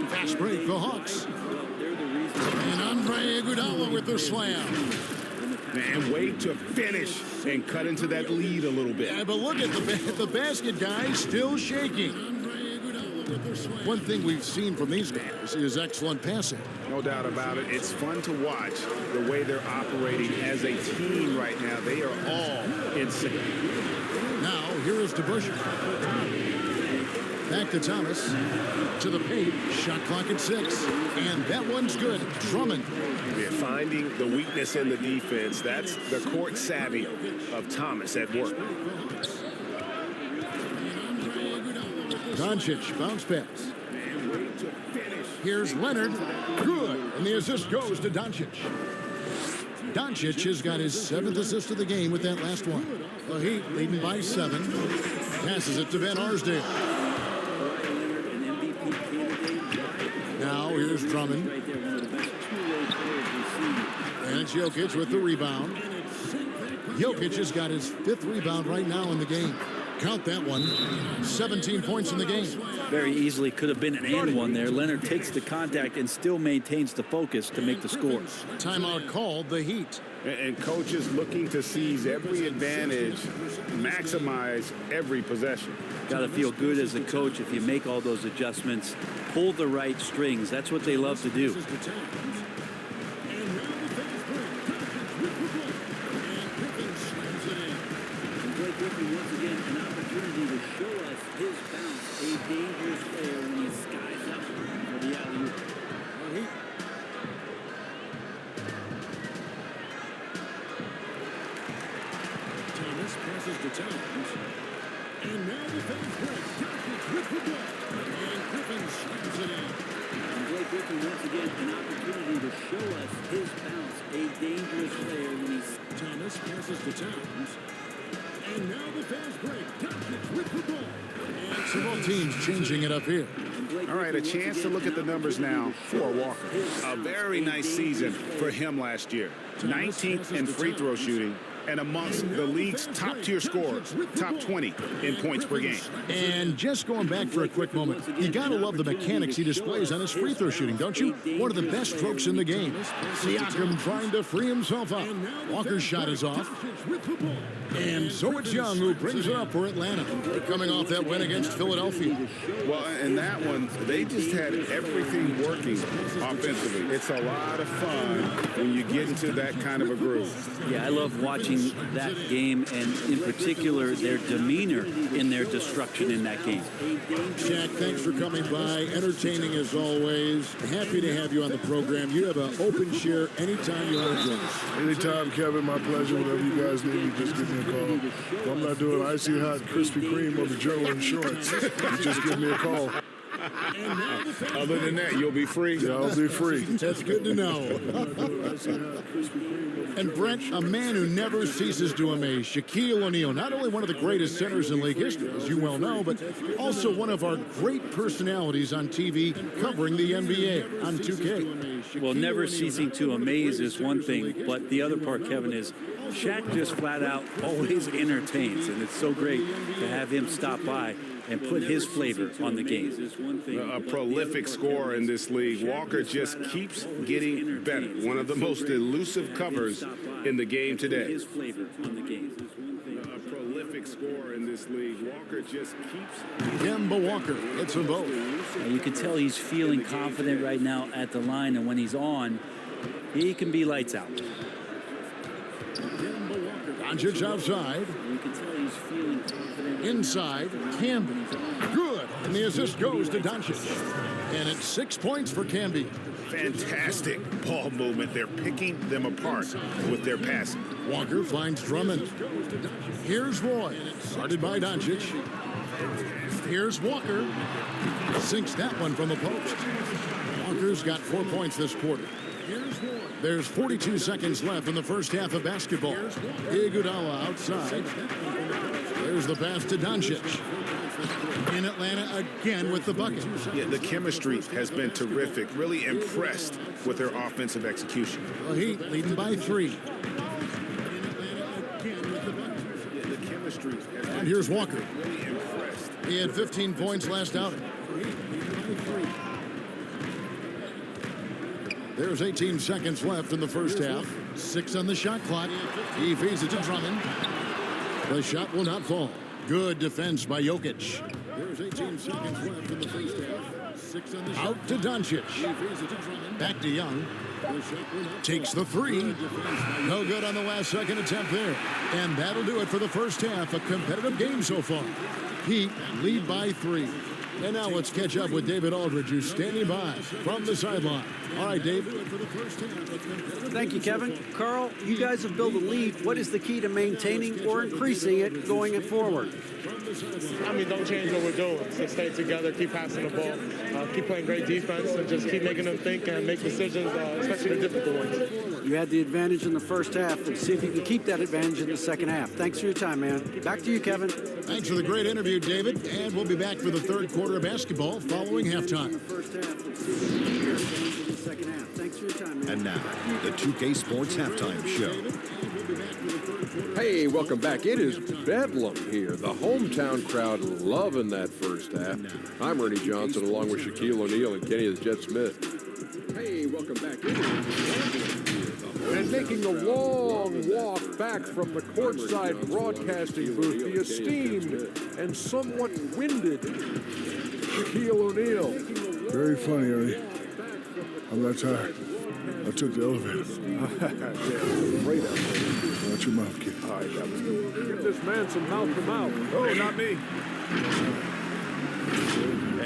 Fast break, the Hawks. And Andre Iguodala with the slam. And wait to finish and cut into that lead a little bit. Yeah, but look at the basket guy still shaking. One thing we've seen from these guys is excellent passing. No doubt about it. It's fun to watch the way they're operating as a team right now. They are all in sync. Now, here is DeBusschere. Back to Thomas. To the paint. Shot clock at 6. And that one's good. Drummond. Yeah, finding the weakness in the defense. That's the court savvy of Thomas at work. Doncic bounce pass. Here's Leonard. Good. And the assist goes to Doncic. Doncic has got his 7th assist of the game with that last one. The Heat leading by 7. Passes it to Van Arsdale. Now here's Drummond. And it's Jokic with the rebound. Jokic has got his 5th rebound right now in the game. Count that one. 17 points in the game. Very easily could have been an and one there. Leonard takes the contact and still maintains the focus to make the score. Timeout called, the Heat. And coaches looking to seize every advantage, maximize every possession. Got to feel good as a coach if you make all those adjustments, pull the right strings. That's what they love to do. Once again, an opportunity to show us his bounce. A dangerous player when he skies up for the alley-oop. Thomas passes to Towns. And now the fast break. Doncic with the ball. And Griffin slams it in. And Blake Griffin, once again, an opportunity to show us his bounce. A dangerous player when he's... Thomas passes to Towns. And now the fast break. Doncic with the ball. And several teams changing it up here. All right, a chance to look at the numbers now for Walker. A very nice season for him last year. 19th in free throw shooting and amongst the league's top-tier scorers, top 20 in points per game. And just going back for a quick moment, you got to love the mechanics he displays on his free throw shooting, don't you? One of the best strokes in the game. Siakam trying to free himself up. Walker's shot is off. And so it's Young who brings it up for Atlanta. Coming off that win against Philadelphia. Well, in that one, they just had everything working offensively. It's a lot of fun when you get into that kind of a groove. Yeah, I love watching that game, and in particular, their demeanor in their destruction in that game. Jack, thanks for coming by. Entertaining as always. Happy to have you on the program. You have an open share anytime you want to join us. Anytime, Kevin. My pleasure. Whatever you guys need, you just give me a call. If I'm not doing icy hot Krispy Kreme or the General Insurance, you just give me a call. Other than that, you'll be free. Yeah, I'll be free. That's good to know. And Brent, a man who never ceases to amaze, Shaquille O'Neal, not only one of the greatest centers in league history, as you well know, but also one of our great personalities on TV covering the NBA on 2K. Well, never ceasing to amaze is one thing, but the other part, Kevin, is Shaq just flat out always entertains, and it's so great to have him stop by and put his flavor on the game. A prolific scorer in this league. Walker just keeps getting better. One of the most elusive covers in the game today. His flavor on the game. A prolific scorer. star in this league. Walker just keeps... Kemba Walker hits them both. You can tell he's feeling confident right now at the line, and when he's on, he can be lights out. Doncic outside. You can tell he's feeling confident. Inside, Camby. Good. And the assist goes to Doncic. And it's 6 points for Camby. Fantastic ball movement. They're picking them apart with their passing. Walker finds Drummond. Here's Roy. Guarded by Doncic. Here's Walker. Sinks that one from the post. Walker's got 4 points this quarter. There's 42 seconds left in the first half of basketball. Iguodala outside. There's the pass to Doncic. In Atlanta again with the bucket. Yeah, the chemistry has been terrific. Really impressed with their offensive execution. The Heat leading by 3. The chemistry has been And here's Walker. really impressed. He had 15 points last outing. There's 18 seconds left in the first half. 6 on the shot clock. He feeds it to Drummond. The shot will not fall. Good defense by Jokic. There's 18 seconds left in the first half. 6 on the shot. Out to Doncic. Back to Young. Takes the 3. No good on the last second attempt there. And that'll do it for the first half. A competitive game so far. Heat lead by 3. And now let's catch up with David Aldridge, who's standing by from the sideline. All right, David. Thank you, Kevin. Carl, you guys have built a lead. What is the key to maintaining or increasing it going forward? I mean, don't change what we're doing. Just stay together, keep passing the ball, keep playing great defense, and just keep making them think and make decisions, especially the difficult ones. You had the advantage in the first half, and see if you can keep that advantage in the second half. Thanks for your time, man. Back to you, Kevin. Thanks for the great interview, David. And we'll be back for the third quarter of basketball following halftime. And now, the 2K Sports Halftime Show. Hey, welcome back. It is Bedlam here. The hometown crowd loving that first half. I'm Ernie Johnson along with Shaquille O'Neal and Kenny the Jet Smith. Hey, welcome back. It is Bedlam here. And making a long walk back from the courtside broadcasting booth, the esteemed and somewhat winded Shaquille O'Neal. Very funny, Ernie. I'm not tired. I took the elevator. Right up. Watch your mouth, kid. All right, that was good. Give this man some mouth to mouth. Oh, not me.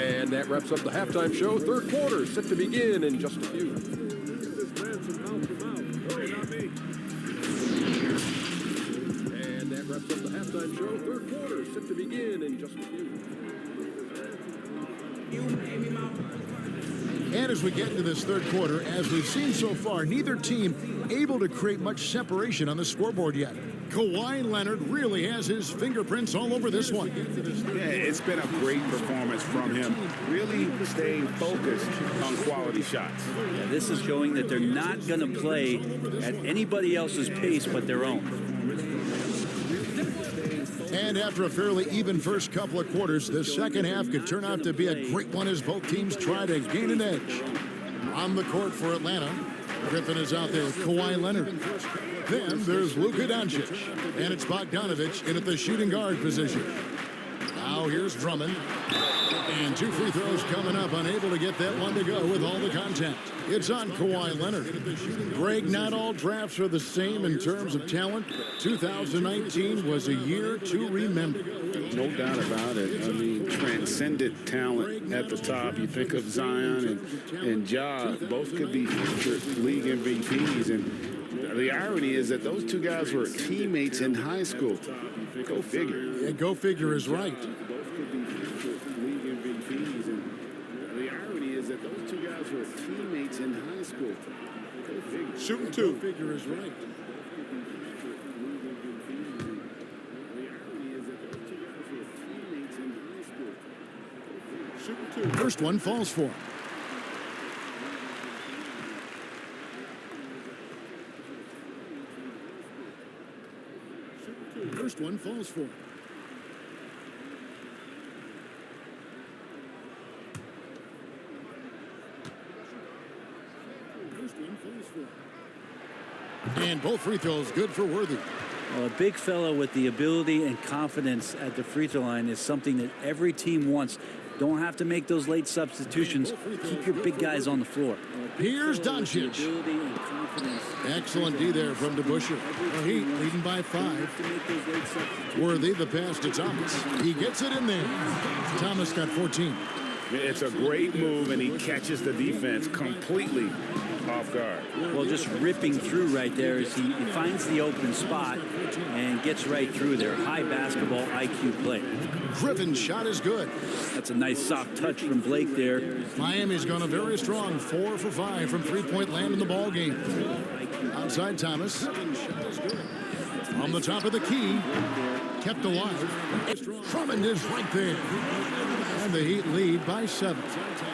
And that wraps up the halftime show. Third quarter set to begin in just a few. Give this man some mouth to mouth. Oh, not me. And that wraps up the halftime show. Third quarter set to begin in just a few. And as we get into this third quarter, as we've seen so far, neither team able to create much separation on the scoreboard yet. Kawhi Leonard really has his fingerprints all over this one. Yeah, it's been a great performance from him. Really staying focused on quality shots. Yeah, this is showing that they're not going to play at anybody else's pace but their own. And after a fairly even first couple of quarters, the second half could turn out to be a great one as both teams try to gain an edge. On the court for Atlanta, Griffin is out there with Kawhi Leonard. Then there's Luka Doncic, and it's Bogdanovich in at the shooting guard position. Now here's Drummond. And 2 free throws coming up, unable to get that one to go with all the contact. It's on Kawhi Leonard. Greg, not all drafts are the same in terms of talent. 2019 was a year to remember. No doubt about it. I mean, transcendent talent at the top. You think of Zion and Ja, both could be future league MVPs. And the irony is that those two guys were teammates in high school. Go figure. Yeah, go figure is right. Both could be future league MVPs. And the irony is that those two guys were teammates in high school. Go figure. Shooting 2. Go figure is right. First one falls for him. First one falls for him. First one falls for him. And both free throws good for Worthy. Well, a big fellow with the ability and confidence at the free throw line is something that every team wants. Don't have to make those late substitutions. Keep your big guys on the floor. Here's Doncic. Excellent D there from DeBusschere. The Heat leading by 5. Worthy the pass to Thomas. He gets it in there. Thomas got 14. It's a great move, and he catches the defense completely off guard. Well, just ripping through right there as he finds the open spot and gets right through there. High basketball IQ play. Griffin's shot is good. That's a nice soft touch from Blake there. Miami's gone a very strong 4 for 5 from three-point land in the ball game. Outside Thomas. From the top of the key. Kept alive. Drummond is right there. And the Heat lead by 7.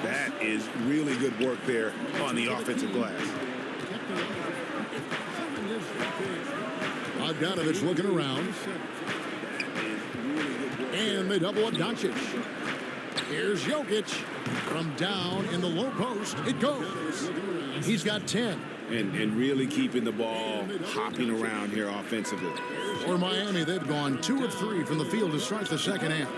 That is really good work there on the offensive glass. Bogdanovich looking around. And they double up Doncic. Here's Jokic. From down in the low post, it goes. He's got 10. And really keeping the ball hopping around here offensively. For Miami, they've gone 2 of 3 from the field to start the second half.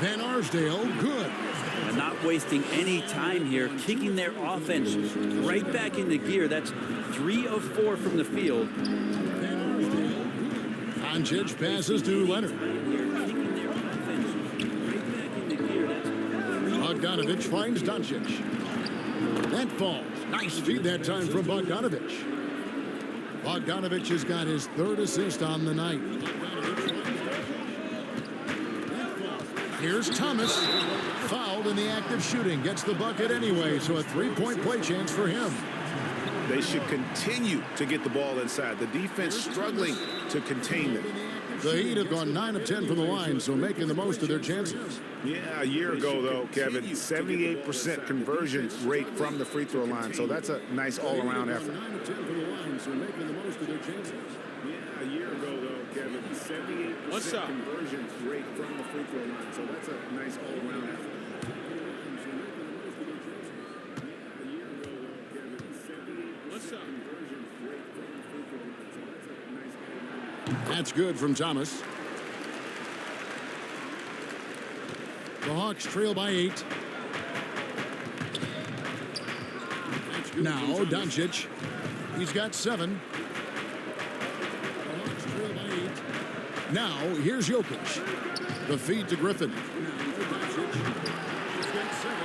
Van Arsdale, good. And not wasting any time here, kicking their offense right back into gear. That's 3 of 4 from the field. Doncic passes to Leonard. Bogdanovich finds Doncic. That falls. Nice feed that time from Bogdanovich. Bogdanovich has got his 3rd assist on the night. Here's Thomas. Fouled in the act of shooting. Gets the bucket anyway, so a 3-point play chance for him. They should continue to get the ball inside. The defense struggling to contain them. The Heat have gone 9 of 10 from the line, so making the most of their chances. Yeah, a year ago, though, Kevin, 78% conversion rate from the free throw line, so that's a nice all-around effort. 9 of 10 from the line, so making the most of their chances. Yeah, a year ago, though, Kevin, 78% conversion rate from the free throw line, so that's a nice all-around effort. That's good from Thomas. The Hawks trail by 8. Now Doncic. He's got 7. The Hawks trail by 8. Now here's Jokic. The feed to Griffin. He's got 7.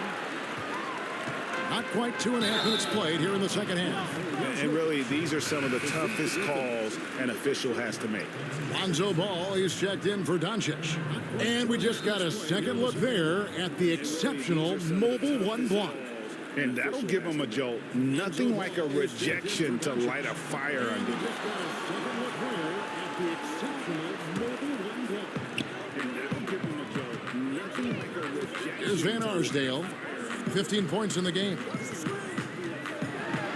Not quite 2.5 minutes played here in the second half. And really, these are some of the toughest calls an official has to make. Lonzo Ball is checked in for Doncic. And we just got a second look there at the exceptional mobile 1 block. And that'll give him a jolt. Nothing like a rejection to light a fire under. Here's Van Arsdale. 15 points in the game.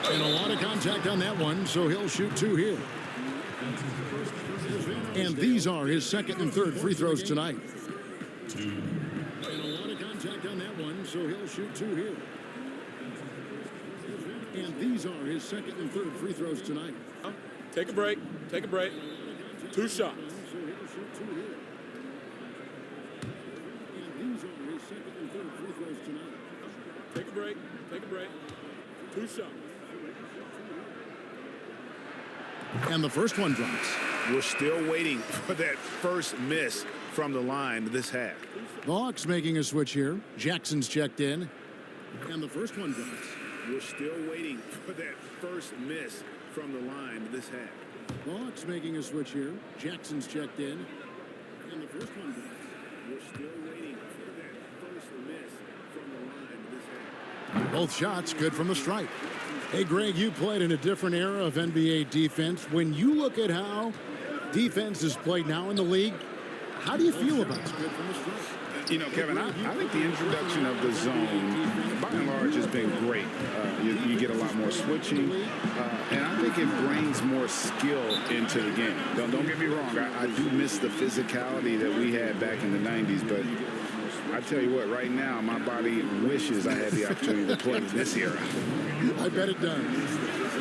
And a lot of contact on that one, so he'll shoot 2 here. And these are his 2nd and 3rd free throws tonight. And a lot of contact on that one, so he'll shoot 2 here. And these are his 2nd and 3rd free throws tonight. Take a break. Take a break. 2 shots. So he'll shoot 2 here. And these are his 2nd and 3rd free throws tonight. Take a break. Take a break. 2 shots. And the first one drops. We're still waiting for that first miss from the line this half. The Hawks making a switch here. Jackson's checked in. And the first one drops. We're still waiting for that first miss from the line this half. The Hawks making a switch here. Jackson's checked in. And the first one drops. We're still waiting for that first miss from the line this half. Both shots good from the stripe. Hey, Greg, you played in a different era of NBA defense. When you look at how defense is played now in the league, how do you feel about it? You know, Kevin, I think the introduction of the zone, by and large, has been great. You get a lot more switching, and I think it brings more skill into the game. Don't get me wrong, I do miss the physicality that we had back in the 90s, but I tell you what, right now, my body wishes I had the opportunity to play this era. I bet it does.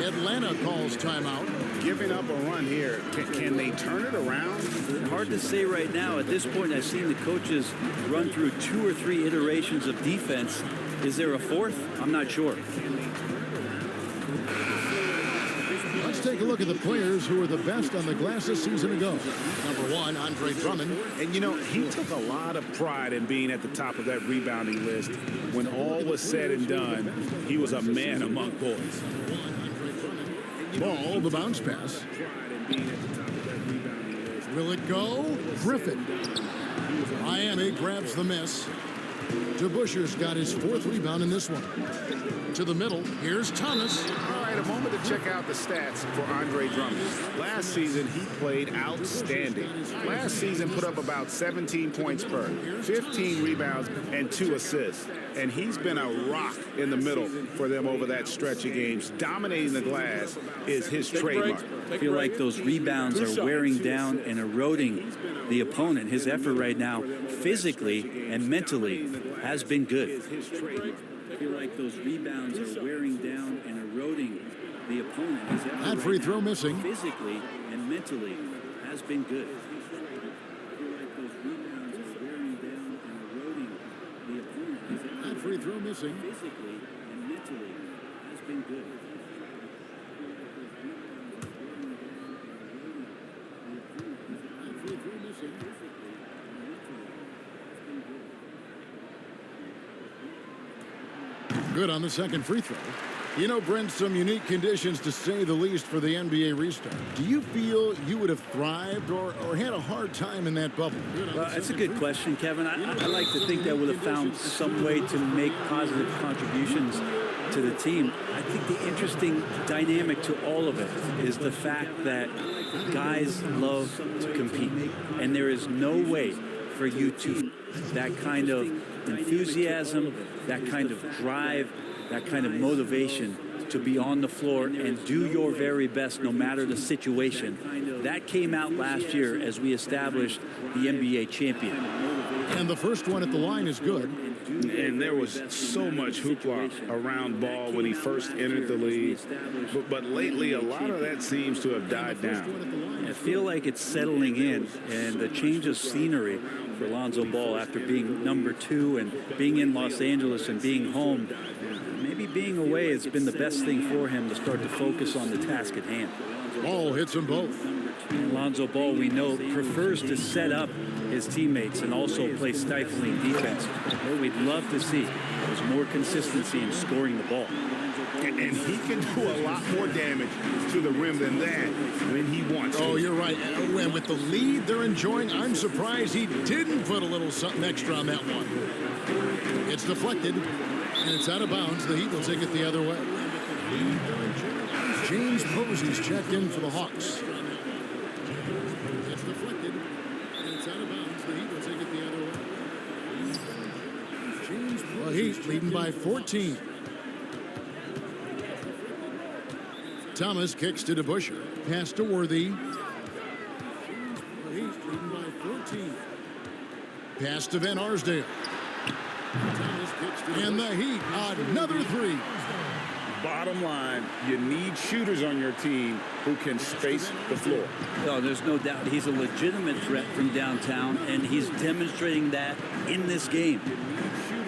Atlanta calls timeout. Giving up a run here. Can they turn it around? Hard to say right now. At this point, I've seen the coaches run through 2 or 3 iterations of defense. Is there a fourth? I'm not sure. Let's take a look at the players who were the best on the glass a season ago. Number 1, Andre Drummond. And, you know, he took a lot of pride in being at the top of that rebounding list. When all was said and done, he was a man among boys. Ball, the bounce pass. Will it go? Griffin. Miami grabs the miss. DeBuscher's got his 4th rebound in this one. To the middle, here's Thomas. All right, a moment to check out the stats for Andre Drummond. Last season, he played outstanding. Last season put up about 17 points per, 15 rebounds, and 2 assists. And he's been a rock in the middle for them over that stretch of games. Dominating the glass is his trademark. I feel like those rebounds are wearing down and eroding the opponent. His effort right now, physically and mentally, has been good. I feel like those rebounds are wearing down and eroding the opponent. His effort That free throw missing. Physically and mentally has been good. I feel like those rebounds are wearing down and eroding the opponent. His effort That free throw missing. physically and mentally has been good. That free throw missing. Good on the second free throw. You know, Brent, some unique conditions to say the least for the NBA restart. Do you feel you would have thrived or had a hard time in that bubble? Well, that's a good question, Kevin. I like to think that I would have found some way to make positive contributions to the team. I think the interesting dynamic to all of it is the fact that guys love to compete. And there is no way for you to that kind of enthusiasm, that kind of drive, that kind of motivation to be on the floor and do your very best no matter the situation. That came out last year as we established the NBA champion. And the first one at the line is good. And there was so much hoopla around Ball when he first entered the league. But lately, a lot of that seems to have died down. I feel like it's settling in, and a change of scenery for Lonzo Ball after being number 2 and being in Los Angeles and being home. Maybe being away has been the best thing for him to start to focus on the task at hand. Ball hits them both. And Lonzo Ball, we know, prefers to set up his teammates and also play stifling defense. What we'd love to see is more consistency in scoring the ball. And he can do a lot more damage to the rim than that when he wants to. Oh, you're right. And with the lead they're enjoying, I'm surprised he didn't put a little something extra on that one. It's deflected, and it's out of bounds. The Heat will take it the other way. James Posey's checked in for the Hawks. It's deflected, and it's out of bounds. The Heat will take it the other way. James Posey. The Heat leading by 14. Thomas kicks to DeBuscher. Pass to Worthy. The Heat leading by 14. Pass to Van Arsdale. Thomas kicks to and the Heat, another 3. Bottom line, you need shooters on your team who can space the floor. No, there's no doubt he's a legitimate threat from downtown, and he's demonstrating that in this game.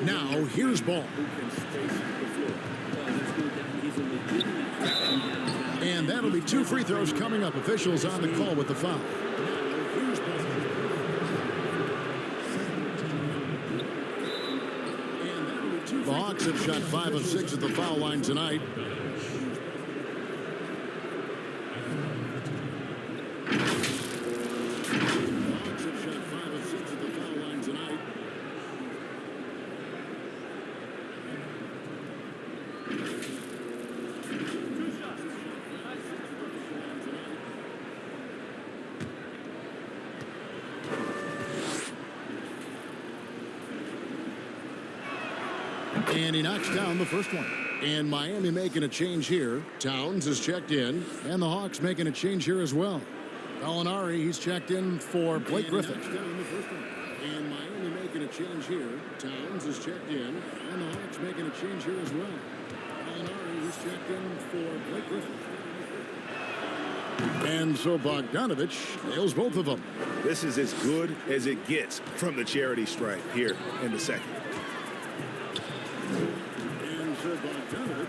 Now, here's Ball. And that'll be 2 free throws coming up. Officials on the call with the foul. The Hawks have shot 5 of 6 at the foul line tonight. And he knocks down the first one. And Miami making a change here. Towns is checked in. And the Hawks making a change here as well. Gallinari, he's checked in for Blake Griffin. And Miami making a change here. Towns is checked in. And the Hawks making a change here as well. Gallinari And so Bogdanovich nails both of them. This is as good as it gets from the charity stripe here in the second.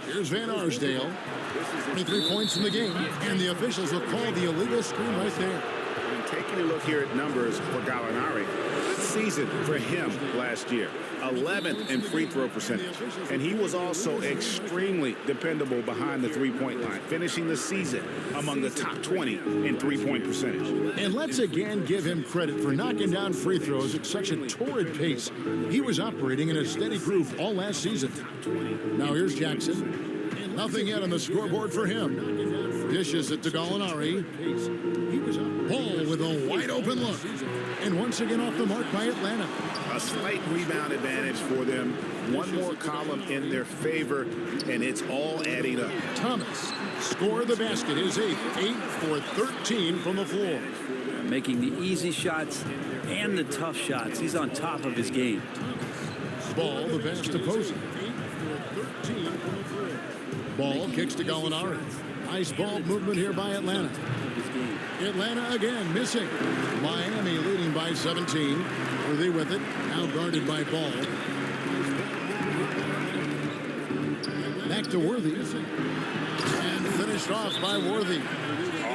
Here's Van Arsdale. 23 points in the game, and the officials will call the illegal screen right there. And taking a look here at numbers for Gallinari, good season for him last year. 11th in free throw percentage. And he was also extremely dependable behind the three-point line, finishing the season among the top 20 in three-point percentage. And let's again give him credit for knocking down free throws at such a torrid pace. He was operating in a steady groove all last season. Now here's Jackson. Nothing yet on the scoreboard for him. Dishes it to Gallinari. Ball with a wide open look. And once again off the mark by Atlanta. A slight rebound advantage for them. One more column in their favor, and it's all adding up. Thomas scored the basket, his 8 for 13 from the floor. Making the easy shots and the tough shots. He's on top of his game. Ball, the pass to Posey. 8 for 13 from the floor. Ball kicks to Gallinari. Nice ball movement here by Atlanta. Atlanta again missing. Miami leading by 17. Worthy with it. Now guarded by Ball. Back to Worthy. And finished off by Worthy.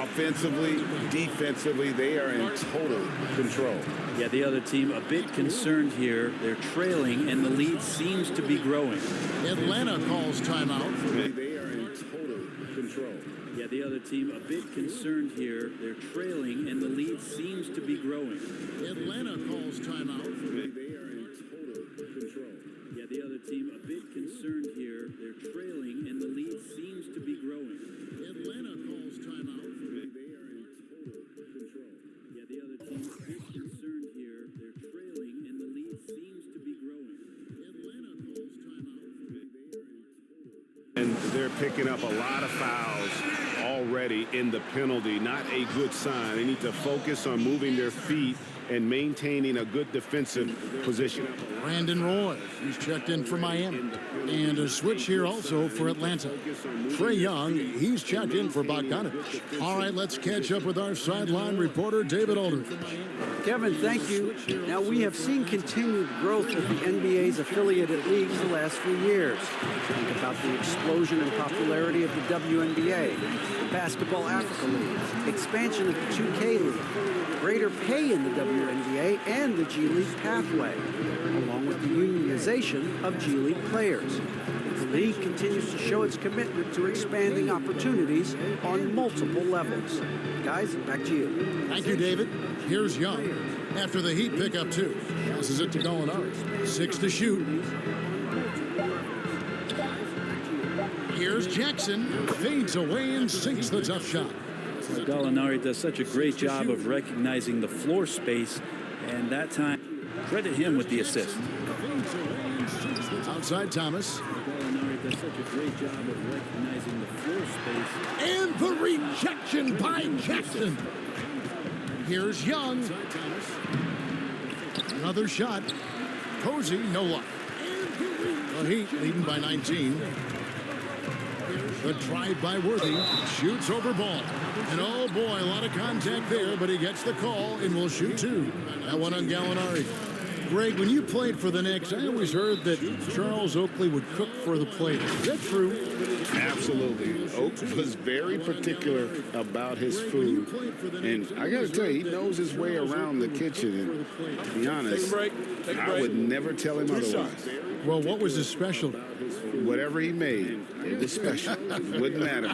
Offensively, defensively, they are in total control. Yeah, the other team a bit concerned here. They're trailing, and the lead seems to be growing. Atlanta calls timeout. They are in total control. Yeah, the other team a bit concerned here. They're trailing, and the lead seems to be growing. Atlanta calls timeout. They are in total control. Yeah, the other team a bit concerned here. They're trailing, and the lead seems to be growing. Atlanta calls timeout. They are in total control. Yeah, the other team a bit concerned here. They're trailing, and the lead seems to be growing. Atlanta calls timeout. And they're picking up a lot of fouls already in the penalty. Not a good sign. They need to focus on moving their feet and maintaining a good defensive position. Brandon Roy, he's checked in for Miami. And a switch here also for Atlanta. Trae Young, he's checked in for Bogdanovich. All right, let's catch up with our sideline reporter, David Aldridge. Kevin, thank you. Now, we have seen continued growth of the NBA's affiliated leagues the last few years. Think about the explosion in popularity of the WNBA, the Basketball Africa League, expansion of the 2K League, greater pay in the WNBA, and the G League pathway, along with the unionization of G League players. The league continues to show its commitment to expanding opportunities on multiple levels. Guys, back to you. Thank you, David. Here's Young. After the Heat pick up 2. Passes it to Gallinari. 6 to shoot. Here's Jackson. Fades away and sinks the tough shot. Gallinari does such a great job of recognizing the floor space, and that time, credit him with the assist. Outside Thomas. Gallinari does such a great job of recognizing the floor space. And the rejection by Jackson. Here's Young. Another shot. Posey, no luck. The Heat leading by 19. The drive by Worthy. Shoots over Ball. And oh boy, a lot of contact there, but he gets the call and will shoot 2. That one on Gallinari. Greg, when you played for the Knicks, I always heard that Charles Oakley would cook for the plate. Is that true? Absolutely. Oak was very particular about his food. And I got to tell you, he knows his way around the kitchen. And to be honest, I would never tell him otherwise. Well, what was his special? Whatever he made, it was special. Wouldn't matter.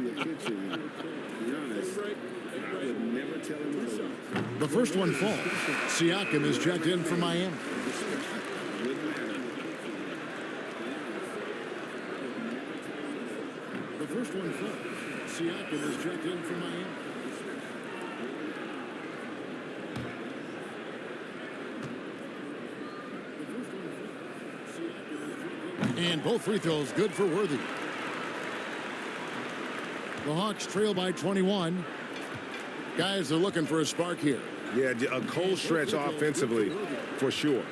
The first one falls. Siakam is checked in for Miami. The first one falls. Siakam is checked in for Miami. And both free throws good for Worthy. The Hawks trail by 21. Guys are looking for a spark here. Yeah, a cold stretch offensively, for sure.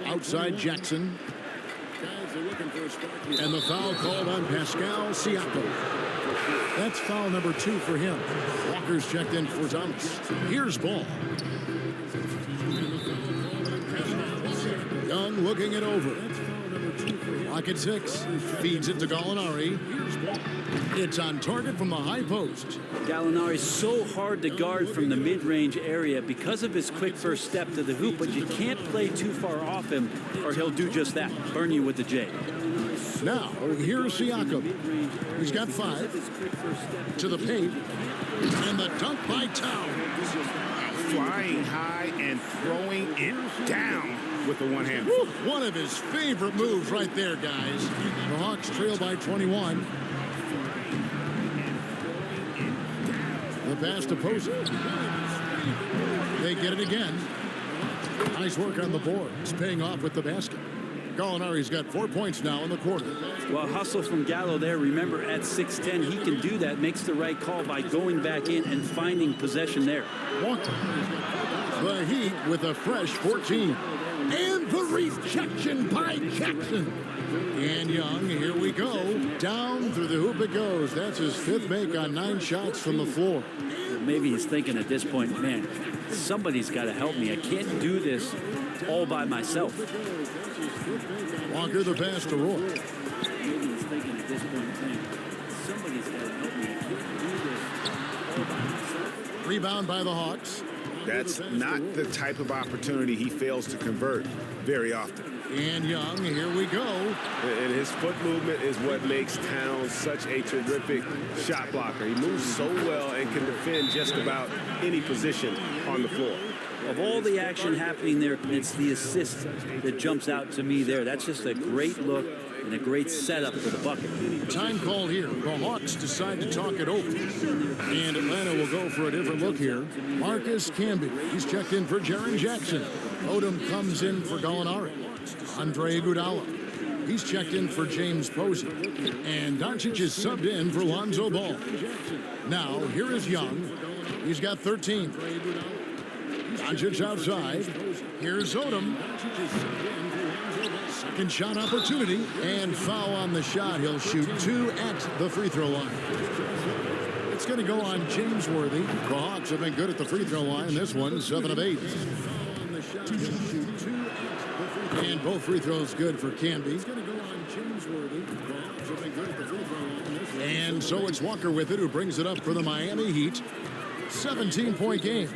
Outside Jackson. And the foul called on Pascal Siakam. That's foul number 2 for him. Walker's checked in for Thomas. Here's ball. Young looking it over. Lock at 6. Feeds it to Gallinari. It's on target from the high post. Gallinari's so hard to guard from the mid-range area because of his quick first step to the hoop, but you can't play too far off him or he'll do just that, burn you with the J. Now, here's Siakam. He's got 5. To the paint. And the dunk by Town. Flying high and throwing it down with the one hand. One of his favorite moves right there, guys. The Hawks trail by 21. The pass to Posey. They get it again. Nice work on the board. It's paying off with the basket. Gallinari's got 4 points now in the quarter. Well, hustle from Gallo there. Remember, at 6'10", he can do that. Makes the right call by going back in and finding possession there. Walker. The Heat with a fresh 14. And the rejection by Jackson. And Young, here we go. Down through the hoop it goes. That's his 5th make on 9 shots from the floor. Maybe he's thinking at this point, man, somebody's got to help me. I can't do this all by myself. Walker the pass to Roy. Maybe he's thinking at this point, man, somebody's got to help me. I can't do this all by myself. Rebound by the Hawks. That's not the type of opportunity he fails to convert very often. And Young, here we go. And his foot movement is what makes Towns such a terrific shot blocker. He moves so well and can defend just about any position on the floor. Of all the action happening there, it's the assist that jumps out to me there. That's just a great look and a great setup for the bucket. Time call here. The Hawks decide to talk it over. And Atlanta will go for a different look here. Marcus Camby. He's checked in for Jaren Jackson. Odom comes in for Gallinari. Andre Iguodala. He's checked in for James Posey. And Doncic is subbed in for Lonzo Ball. Now, here is Young. He's got 13. Doncic outside. Here's Odom. Second shot opportunity. And foul on the shot. He'll shoot 2 at the free throw line. It's going to go on James Worthy. The Hawks have been good at the free throw line. This one, 7 of 8. And both free throws good for Camby. He's going to go on James Worthy. And so it's Walker with it, who brings it up for the Miami Heat. 17-point game.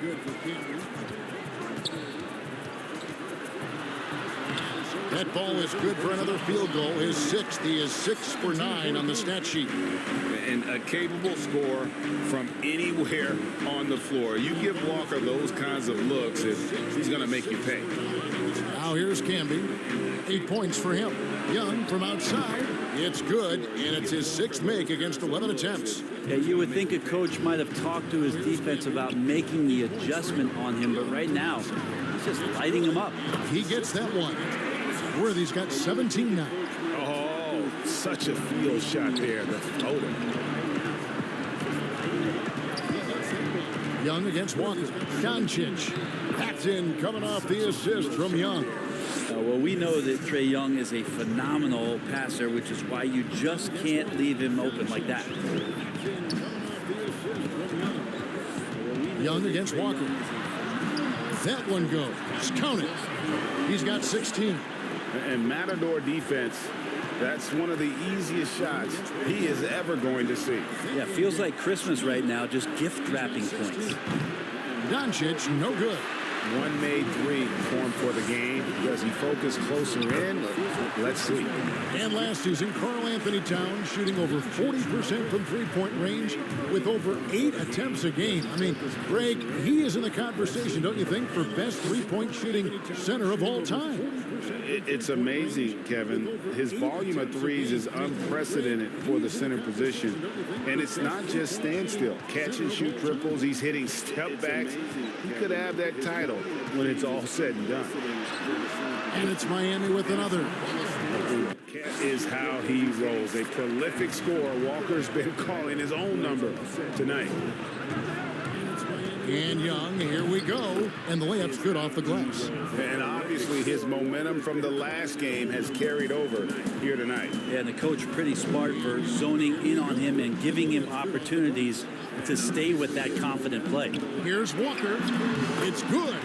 That ball is good for another field goal. His 6th. He is 6 for 9 on the stat sheet. And a capable scorer from anywhere on the floor. You give Walker those kinds of looks, he's going to make you pay. Now here's Camby. 8 points for him. Young from outside. It's good, and it's his 6th make against 11 attempts. Yeah, you would think a coach might have talked to his defense about making the adjustment on him, but right now, he's just lighting him up. He gets that one. Worthy's got 17 now. Oh, such a field shot there, the floater. Young against Walker. Doncic. That's in, coming off the assist from Young. Well, we know that Trae Young is a phenomenal passer, which is why you just can't leave him open like that. Young against Walker. That one goes. Count it. He's got 16. And Matador defense, that's one of the easiest shots he is ever going to see. Yeah, feels like Christmas right now, just gift wrapping points. Doncic, no good. One made 3 for him for the game. Does he focus closer in? Let's see. And last season, Karl Anthony Towns shooting over 40% from three-point range with over 8 attempts a game. I mean, Greg, he is in the conversation, don't you think, for best three-point shooting center of all time? It's amazing, Kevin. His volume of threes is unprecedented for the center position. And it's not just standstill. Catch and shoot triples. He's hitting step backs. He could have that title when it's all said and done. And it's Miami with another. That is how he rolls. A prolific scorer. Walker's been calling his own number tonight. And Young, here we go. And the layup's good off the glass. And obviously his momentum from the last game has carried over here tonight. Yeah, and the coach pretty smart for zoning in on him and giving him opportunities to stay with that confident play. Here's Walker. It's good.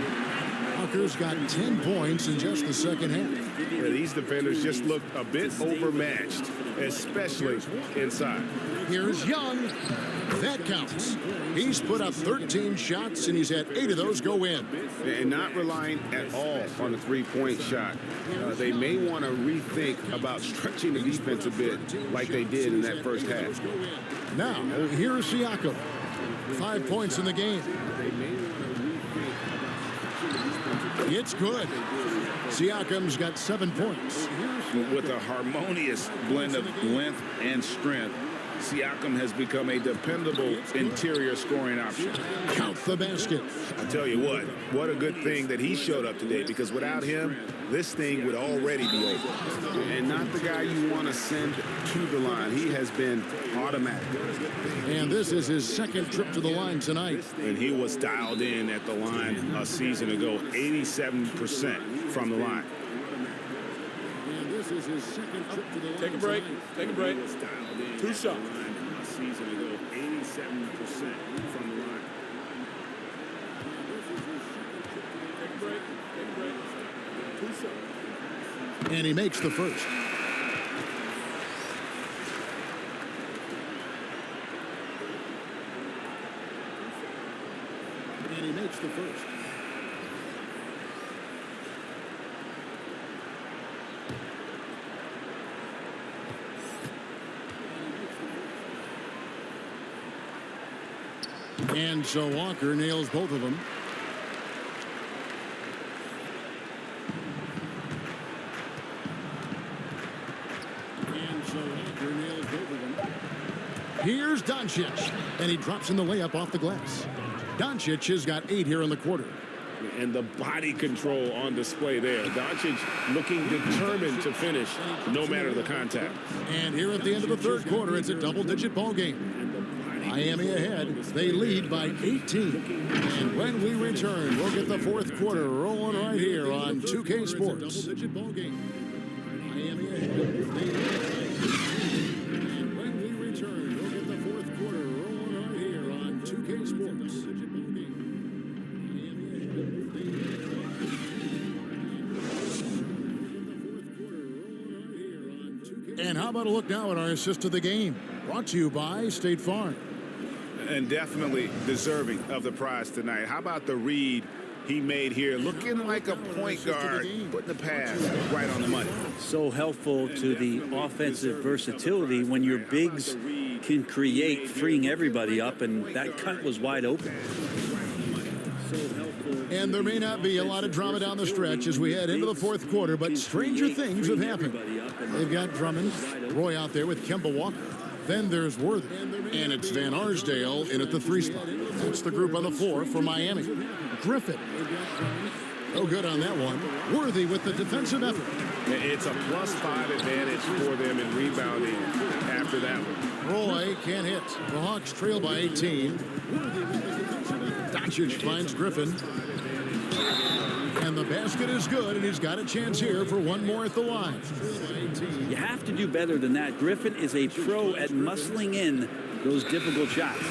Walker's got 10 points in just the second half. Yeah, these defenders just look a bit overmatched, especially inside. Here's Young. That counts. He's put up 13 shots, and he's had 8 of those go in. And not relying at all on the three-point shot. They may want to rethink about stretching the defense a bit like they did in that first half. Now, here's Siakam. 5 points in the game. It's good. Siakam's got 7 points. With a harmonious blend of length and strength, Siakam has become a dependable interior scoring option. Count the basket. I tell you what a good thing that he showed up today, because without him, this thing would already be over. And not the guy you want to send to the line. He has been automatic. And this is his second trip to the line tonight. And he was dialed in at the line a season ago, 87% from the line. And this is his second trip to the line. Take a break. Take a break. 2 shots. A season ago, 87% from the line. Take a break. Take a break. 2 shots. And he makes the first. And he makes the first. And so Walker nails both of them. Here's Doncic, and he drops in the layup off the glass. Doncic has got 8 here in the quarter. And the body control on display there. Doncic looking determined to finish no matter the contact. And here at the end of the third quarter, it's a double-digit ball game. Miami ahead. They lead by 18. And when we return, we'll get the fourth quarter rolling right here on 2K Sports. Double-digit ball game. Miami ahead. They lead by 18. And when we return, we'll get the fourth quarter rolling right here on 2K Sports. And how about a look now at our assist of the game? Brought to you by State Farm. And definitely deserving of the prize tonight. How about the read he made here? Looking like a point guard, putting the pass right on the money. So helpful to the offensive versatility when your bigs can create, freeing everybody up, and that cut was wide open. And there may not be a lot of drama down the stretch as we head into the fourth quarter, but stranger things have happened. They've got Drummond, Roy out there with Kemba Walker. Then there's Worthy, and it's Van Arsdale in at the 3 spot. That's the group on the floor for Miami. Griffin. No good on that one. Worthy with the defensive effort. It's a +5 advantage for them in rebounding after that one. Roy can't hit. The Hawks trail by 18. Doncic finds Griffin. And the basket is good, and he's got a chance here for one more at the line. You have to do better than that. Griffin is a pro at muscling in those difficult shots.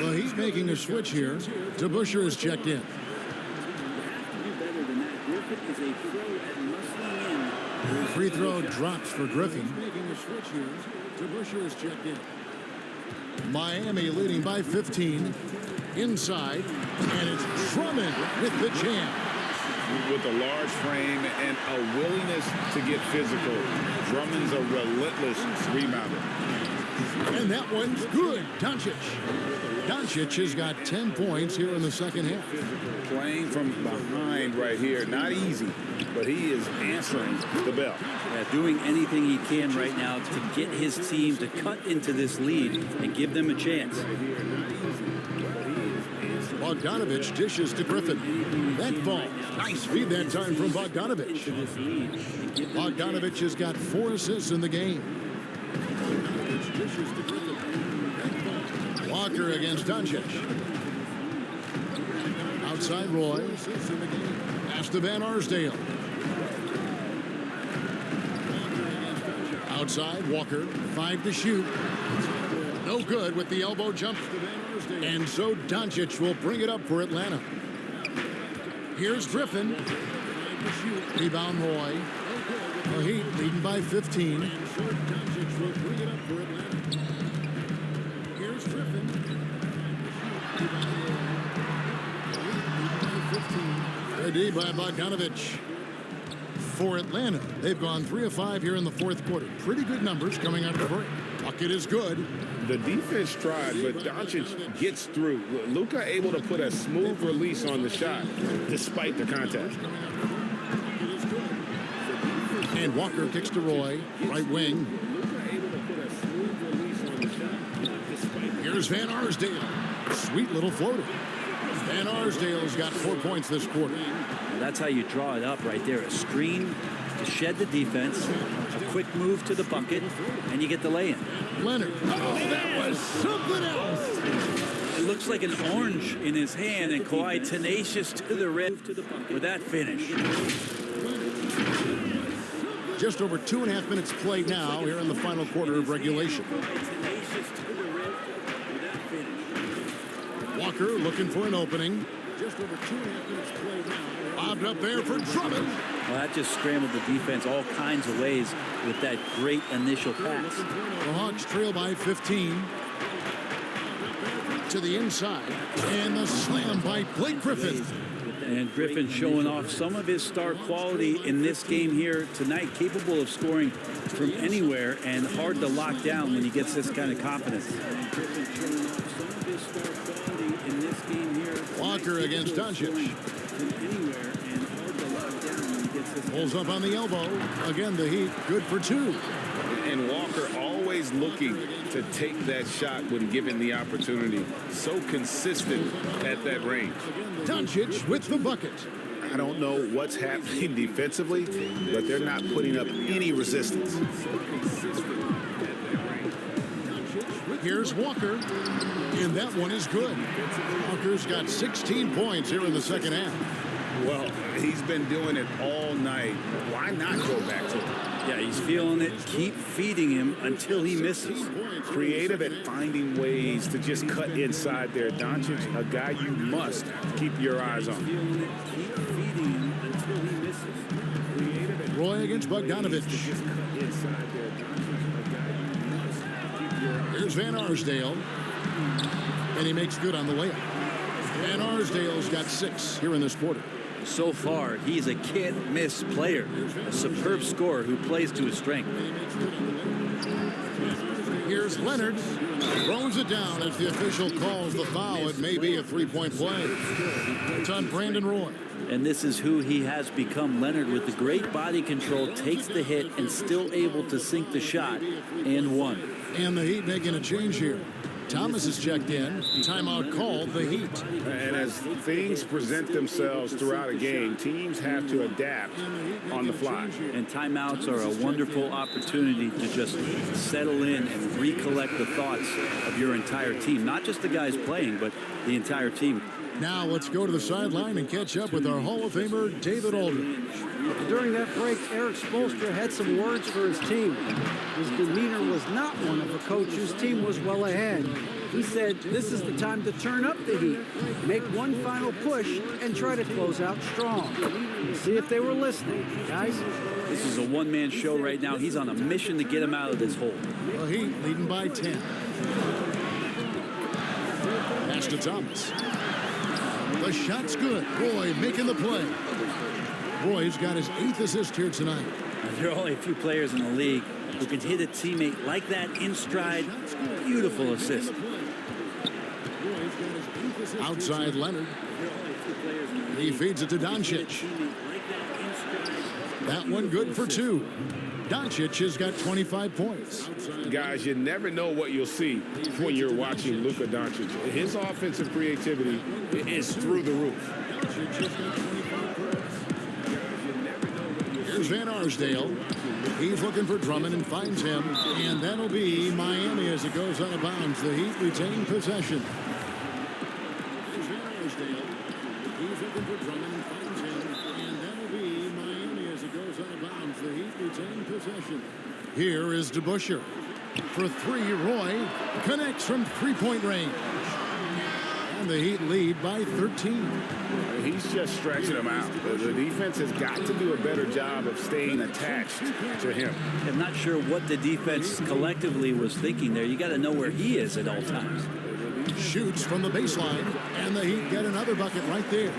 Well, he's making a switch here. DeBusschere is checked in. Free throw drops for Griffin. Making a switch here. DeBusschere is checked in. Miami leading by 15. Inside, and it's Drummond with the jam. With a large frame and a willingness to get physical, Drummond's a relentless rebounder. And that one's good. Doncic. Doncic has got 10 points here in the second half. Playing from behind right here, not easy, but he is answering the bell. Yeah, doing anything he can right now to get his team to cut into this lead and give them a chance. Bogdanovich dishes to Griffin. That ball. Nice feed that time from Bogdanovich. Bogdanovich has got 4 assists in the game. Walker against Doncic. Outside Roy. Pass to Van Arsdale. Outside Walker. 5 to shoot. No good with the elbow jump. And so Doncic will bring it up for Atlanta. Here's Griffin. Rebound Roy. The Heat leading by 15. Here's Griffin. Good D by Bogdanovich. For Atlanta, they've gone 3 of 5 here in the fourth quarter. Pretty good numbers coming out of the break. Bucket is good. The defense tried, but Doncic gets through. Luka able to put a smooth release on the shot despite the contact. And Walker kicks to Roy, right wing. Here's Van Arsdale. Sweet little floater. Van Arsdale's got 4 points this quarter. That's how you draw it up right there. A screen to shed the defense, a quick move to the bucket, and you get the lay-in. Leonard. Oh, that was something else. It looks like an orange in his hand, and Kawhi tenacious to the red with that finish. Just over 2.5 minutes played now here in the final quarter of regulation. Walker looking for an opening. Just over 2.5 minutes played now. Bobbed up there for Drummond. Well, that just scrambled the defense all kinds of ways with that great initial pass. The Hawks trail by 15. To the inside. And the slam by Blake Griffin. And Griffin showing off some of his star quality in this game here tonight, capable of scoring from anywhere and hard to lock down when he gets this kind of confidence. Walker against Doncic. Pulls up on the elbow. Again, the Heat good for 2. And Walker always looking to take that shot when given the opportunity. So consistent at that range. Doncic with the bucket. I don't know what's happening defensively, but they're not putting up any resistance. Here's Walker, and that one is good. Walker's got 16 points here in the second half. Well, he's been doing it all night. Why not go back to it? Yeah, he's feeling it. Keep feeding him until he misses. Creative at finding ways to just cut inside there. Doncic, a guy you must keep your eyes on. Keep feeding him until he misses. Roy against Bogdanovich. Here's Van Arsdale. And he makes good on the layup. Van Arsdale's got 6 here in this quarter. So far, he's a can't-miss player. A superb scorer who plays to his strength. Here's Leonard. Throws it down as the official calls the foul. It may be a 3-point play. It's on Brandon Roy. And this is who he has become. Leonard, with the great body control, takes the hit and still able to sink the shot and one. And the Heat making a change here. Thomas is checked in. Timeout called, the Heat. And as things present themselves throughout a game, teams have to adapt on the fly. And timeouts are a wonderful opportunity to just settle in and recollect the thoughts of your entire team. Not just the guys playing, but the entire team. Now let's go to the sideline and catch up with our Hall of Famer, David Aldridge. During that break, Eric Spoelstra had some words for his team. His demeanor was not one of a coach whose team was well ahead. He said, this is the time to turn up the heat, make one final push, and try to close out strong. See if they were listening, guys. This is a one-man show right now. He's on a mission to get him out of this hole. The Heat leading by 10. Pass to Thomas. The shot's good. Roy making the play. Roy's got his 8th assist here tonight. There are only a few players in the league who can hit a teammate like that in stride. Beautiful assist. Outside Leonard. He feeds it to Doncic. That one good for 2. Doncic has got 25 points. Guys, you never know what you'll see when you're watching Luka Doncic. His offensive creativity is through the roof. Here's Van Arsdale. He's looking for Drummond and finds him. And that'll be Miami as it goes out of bounds. The Heat retain possession. Here's Van Arsdale. He's Drummond finds him, and that'll be Miami as it goes out of bounds. The Heat retain possession. Here is DeBusschere. For three, Roy connects from three-point range. And the Heat lead by 13. He's just stretching them out. The defense has got to do a better job of staying attached to him. I'm not sure what the defense collectively was thinking there. You got to know where he is at all times. Shoots from the baseline, and the Heat get another bucket right there.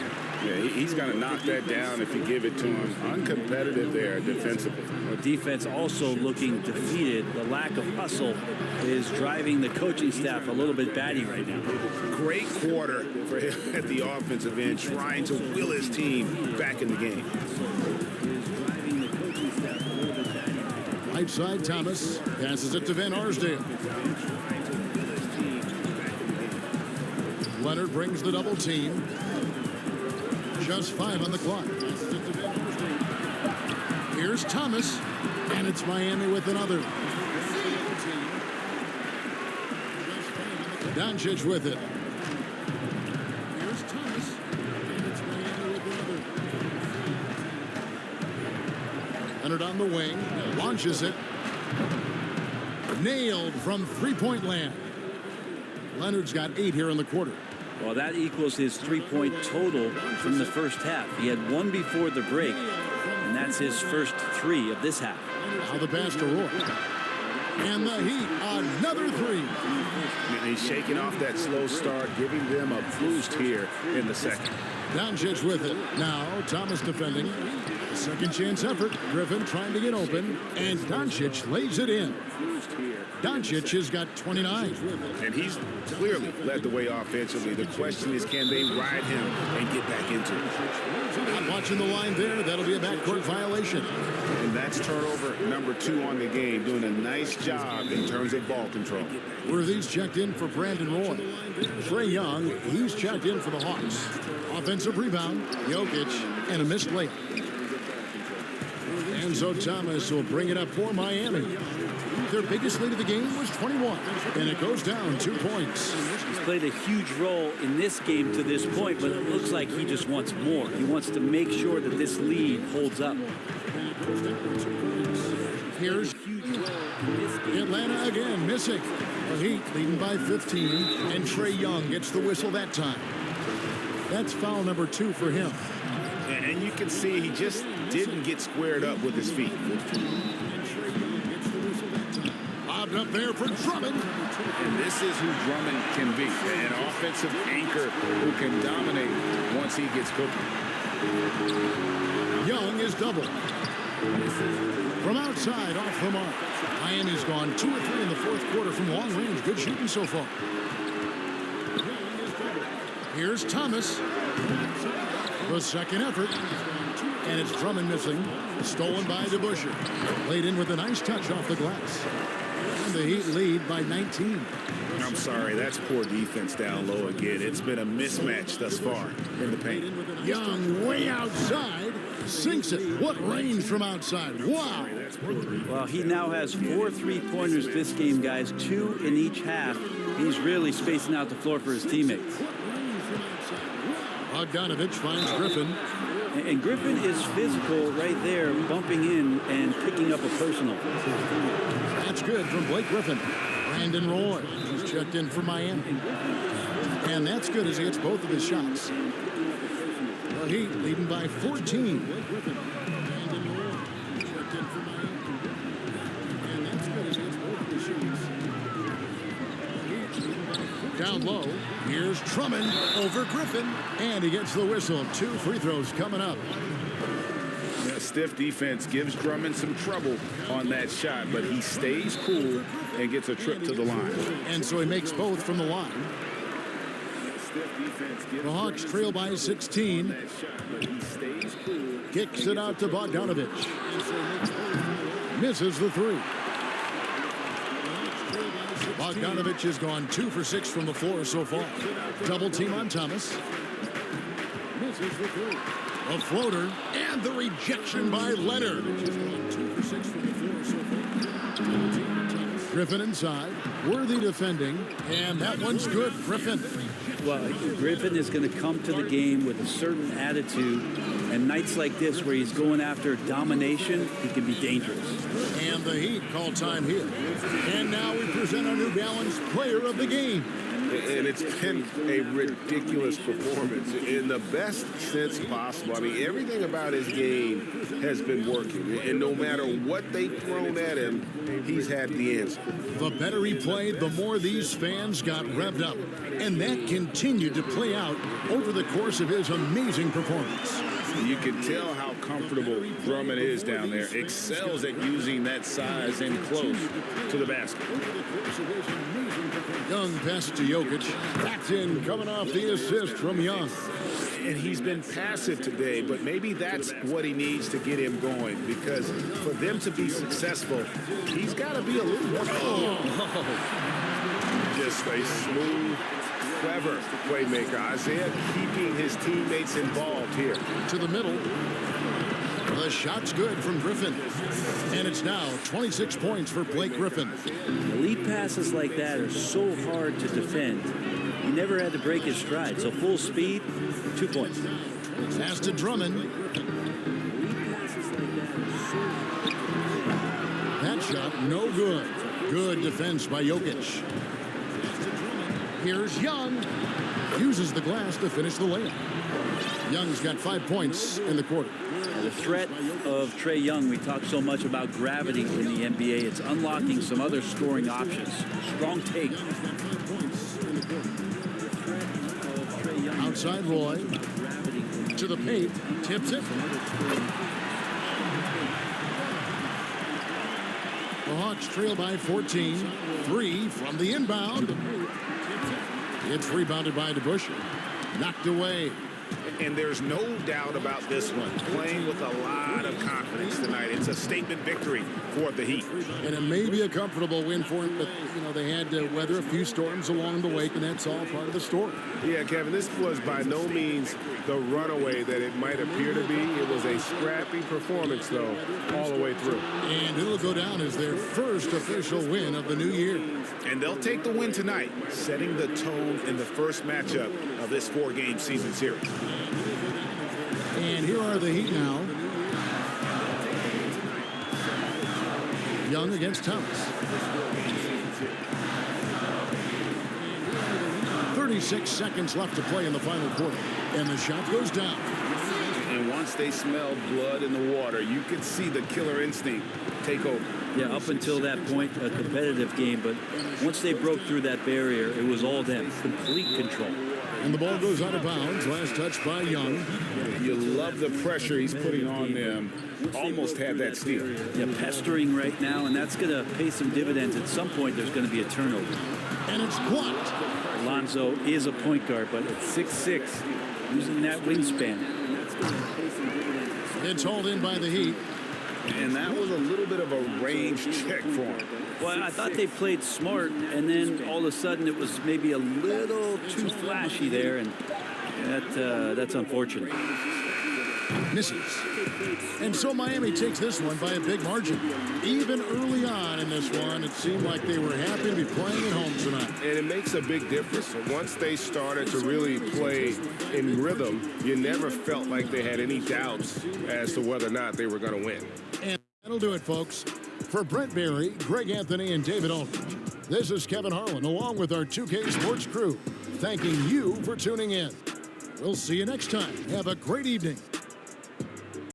Yeah, he's going to knock that down if you give it to him. Uncompetitive there defensively. Well, defense also looking defeated. The lack of hustle is driving the coaching staff a little bit batty right now. Great quarter for him at the offensive end, trying to will his team back in the game. Right side, Thomas passes it to Van Arsdale. Leonard brings the double team. Just 5 on the clock. Here's Thomas, and it's Miami with another. Doncic with it. Here's Thomas, and it's Miami with another. Leonard on the wing, launches it. Nailed from three-point land. Leonard's got 8 here in the quarter. Well, that equals his three-point total from the first half. He had one before the break, and that's his first 3 of this half. Now the pass to Roy. And the Heat, another 3. And he's shaking off that slow start, giving them a boost here in the second. Doncic with it. Now Thomas defending. Second chance effort. Griffin trying to get open, and Doncic lays it in. Doncic has got 29. And he's clearly led the way offensively. The question is, can they ride him and get back into it? Not watching the line there. That'll be a backcourt violation. And that's turnover number 2 on the game, doing a nice job in terms of ball control. Worthy's checked in for Brandon Roy. Trae Young, he's checked in for the Hawks. Offensive rebound, Jokic, and a missed layup. Enzo Thomas will bring it up for Miami. Their biggest lead of the game was 21, and it goes down 2 points. He's played a huge role in this game to this point, but it looks like he just wants more. He wants to make sure that this lead holds up. Here's Atlanta again, missing. The Heat leading by 15, and Trae Young gets the whistle that time. That's foul number 2 for him. And you can see he just didn't get squared up with his feet. Lobbed up there for Drummond. And this is who Drummond can be. An offensive anchor who can dominate once he gets cooking. Young is double. From outside, off the mark. Miami's gone 2 or 3 in the fourth quarter from long range. Good shooting so far. Here's Thomas. The second effort. And it's Drummond missing. Stolen by DeBusschere. Laid in with a nice touch off the glass. And the Heat lead by 19. I'm sorry, that's poor defense down low again. It's been a mismatch thus far in the paint. Young way outside. Sinks it. What range from outside. Wow. Well, he now has 4 3-pointers this game, guys. 2 in each half. He's really spacing out the floor for his teammates. Bogdanovich finds Griffin. And Griffin is physical right there, bumping in and picking up a personal. That's good from Blake Griffin. Brandon Roy, who's checked in for Miami. And that's good as he hits both of his shots. The Heat leading by 14. Brandon Roy, checked in for Miami. And that's good as he hits both of his shots. Down low, here's Drummond over Griffin. And he gets the whistle. 2 free throws coming up. The stiff defense gives Drummond some trouble on that shot, but he stays cool and gets a trip to the line. And so he makes both from the line. The Hawks trail by 16. Kicks it out to Bogdanovich. Misses the 3. Bogdanovich has gone 2 for 6 from the floor so far. Double team on Thomas. Misses the 3. A floater and the rejection by Leonard. 2 for 6 from the floor so far. Griffin inside. Worthy defending. And that one's good. Griffin. Well, Griffin is going to come to the game with a certain attitude, and nights like this where he's going after domination, he can be dangerous. And the Heat call time here. And now we present our New Balance Player of the Game. And it's been a ridiculous performance in the best sense possible. I mean, everything about his game has been working. And no matter what they've thrown at him, he's had the answer. The better he played, the more these fans got revved up. And that continued to play out over the course of his amazing performance. You can tell how comfortable Drummond is down there. Excels at using that size and close to the basket. Young pass to Jokic. That's in, coming off the assist from Young. And he's been passive today, but maybe that's what he needs to get him going, because for them to be successful, he's got to be a little more. Just a smooth, clever playmaker. Isiah keeping his teammates involved here. To the middle. The shot's good from Griffin. And it's now 26 points for Blake Griffin. Elite passes like that are so hard to defend. He never had to break his stride. So full speed, 2 points. Pass to Drummond. That shot, no good. Good defense by Jokic. Here's Young. Uses the glass to finish the layup. Young's got 5 points in the quarter. The threat of Trae Young, we talk so much about gravity in the NBA. It's unlocking some other scoring options. Strong take. Outside Roy. To the paint. Tips it. The Hawks trail by 14. 3 from the inbound. It's rebounded by DeBusschere. Knocked away. And there's no doubt about this one. Playing with a lot of confidence tonight. It's a statement victory for the Heat. And it may be a comfortable win for them, but, you know, they had to weather a few storms along the way, and that's all part of the story. Yeah, Kevin, this was by no means the runaway that it might appear to be. It was a scrappy performance, though, all the way through. And it'll go down as their first official win of the new year. And they'll take the win tonight, setting the tone in the first matchup of this 4-game season series. And here are the Heat now. Young against Thomas. 36 seconds left to play in the final quarter. And the shot goes down. And once they smelled blood in the water, you could see the killer instinct take over. Yeah, up until that point, a competitive game. But once they broke through that barrier, it was all them. Complete control. And the ball goes out of bounds. Last touch by Young. You love the pressure he's putting on them. Almost had that steal. Yeah, pestering right now, and that's going to pay some dividends. At some point, there's going to be a turnover. And it's blocked. Lonzo is a point guard, but at 6'6", using that wingspan. It's hauled in by the Heat. And that was a little bit of a range check for him. Well, I thought they played smart, and then all of a sudden it was maybe a little too flashy there, and that's unfortunate. Misses. And so Miami takes this one by a big margin. Even early on in this one, it seemed like they were happy to be playing at home tonight. And it makes a big difference. Once they started to really play in rhythm, you never felt like they had any doubts as to whether or not they were going to win. And that'll do it, folks. For Brent Barry, Greg Anthony, and David Aldridge, this is Kevin Harlan, along with our 2K Sports crew, thanking you for tuning in. We'll see you next time. Have a great evening.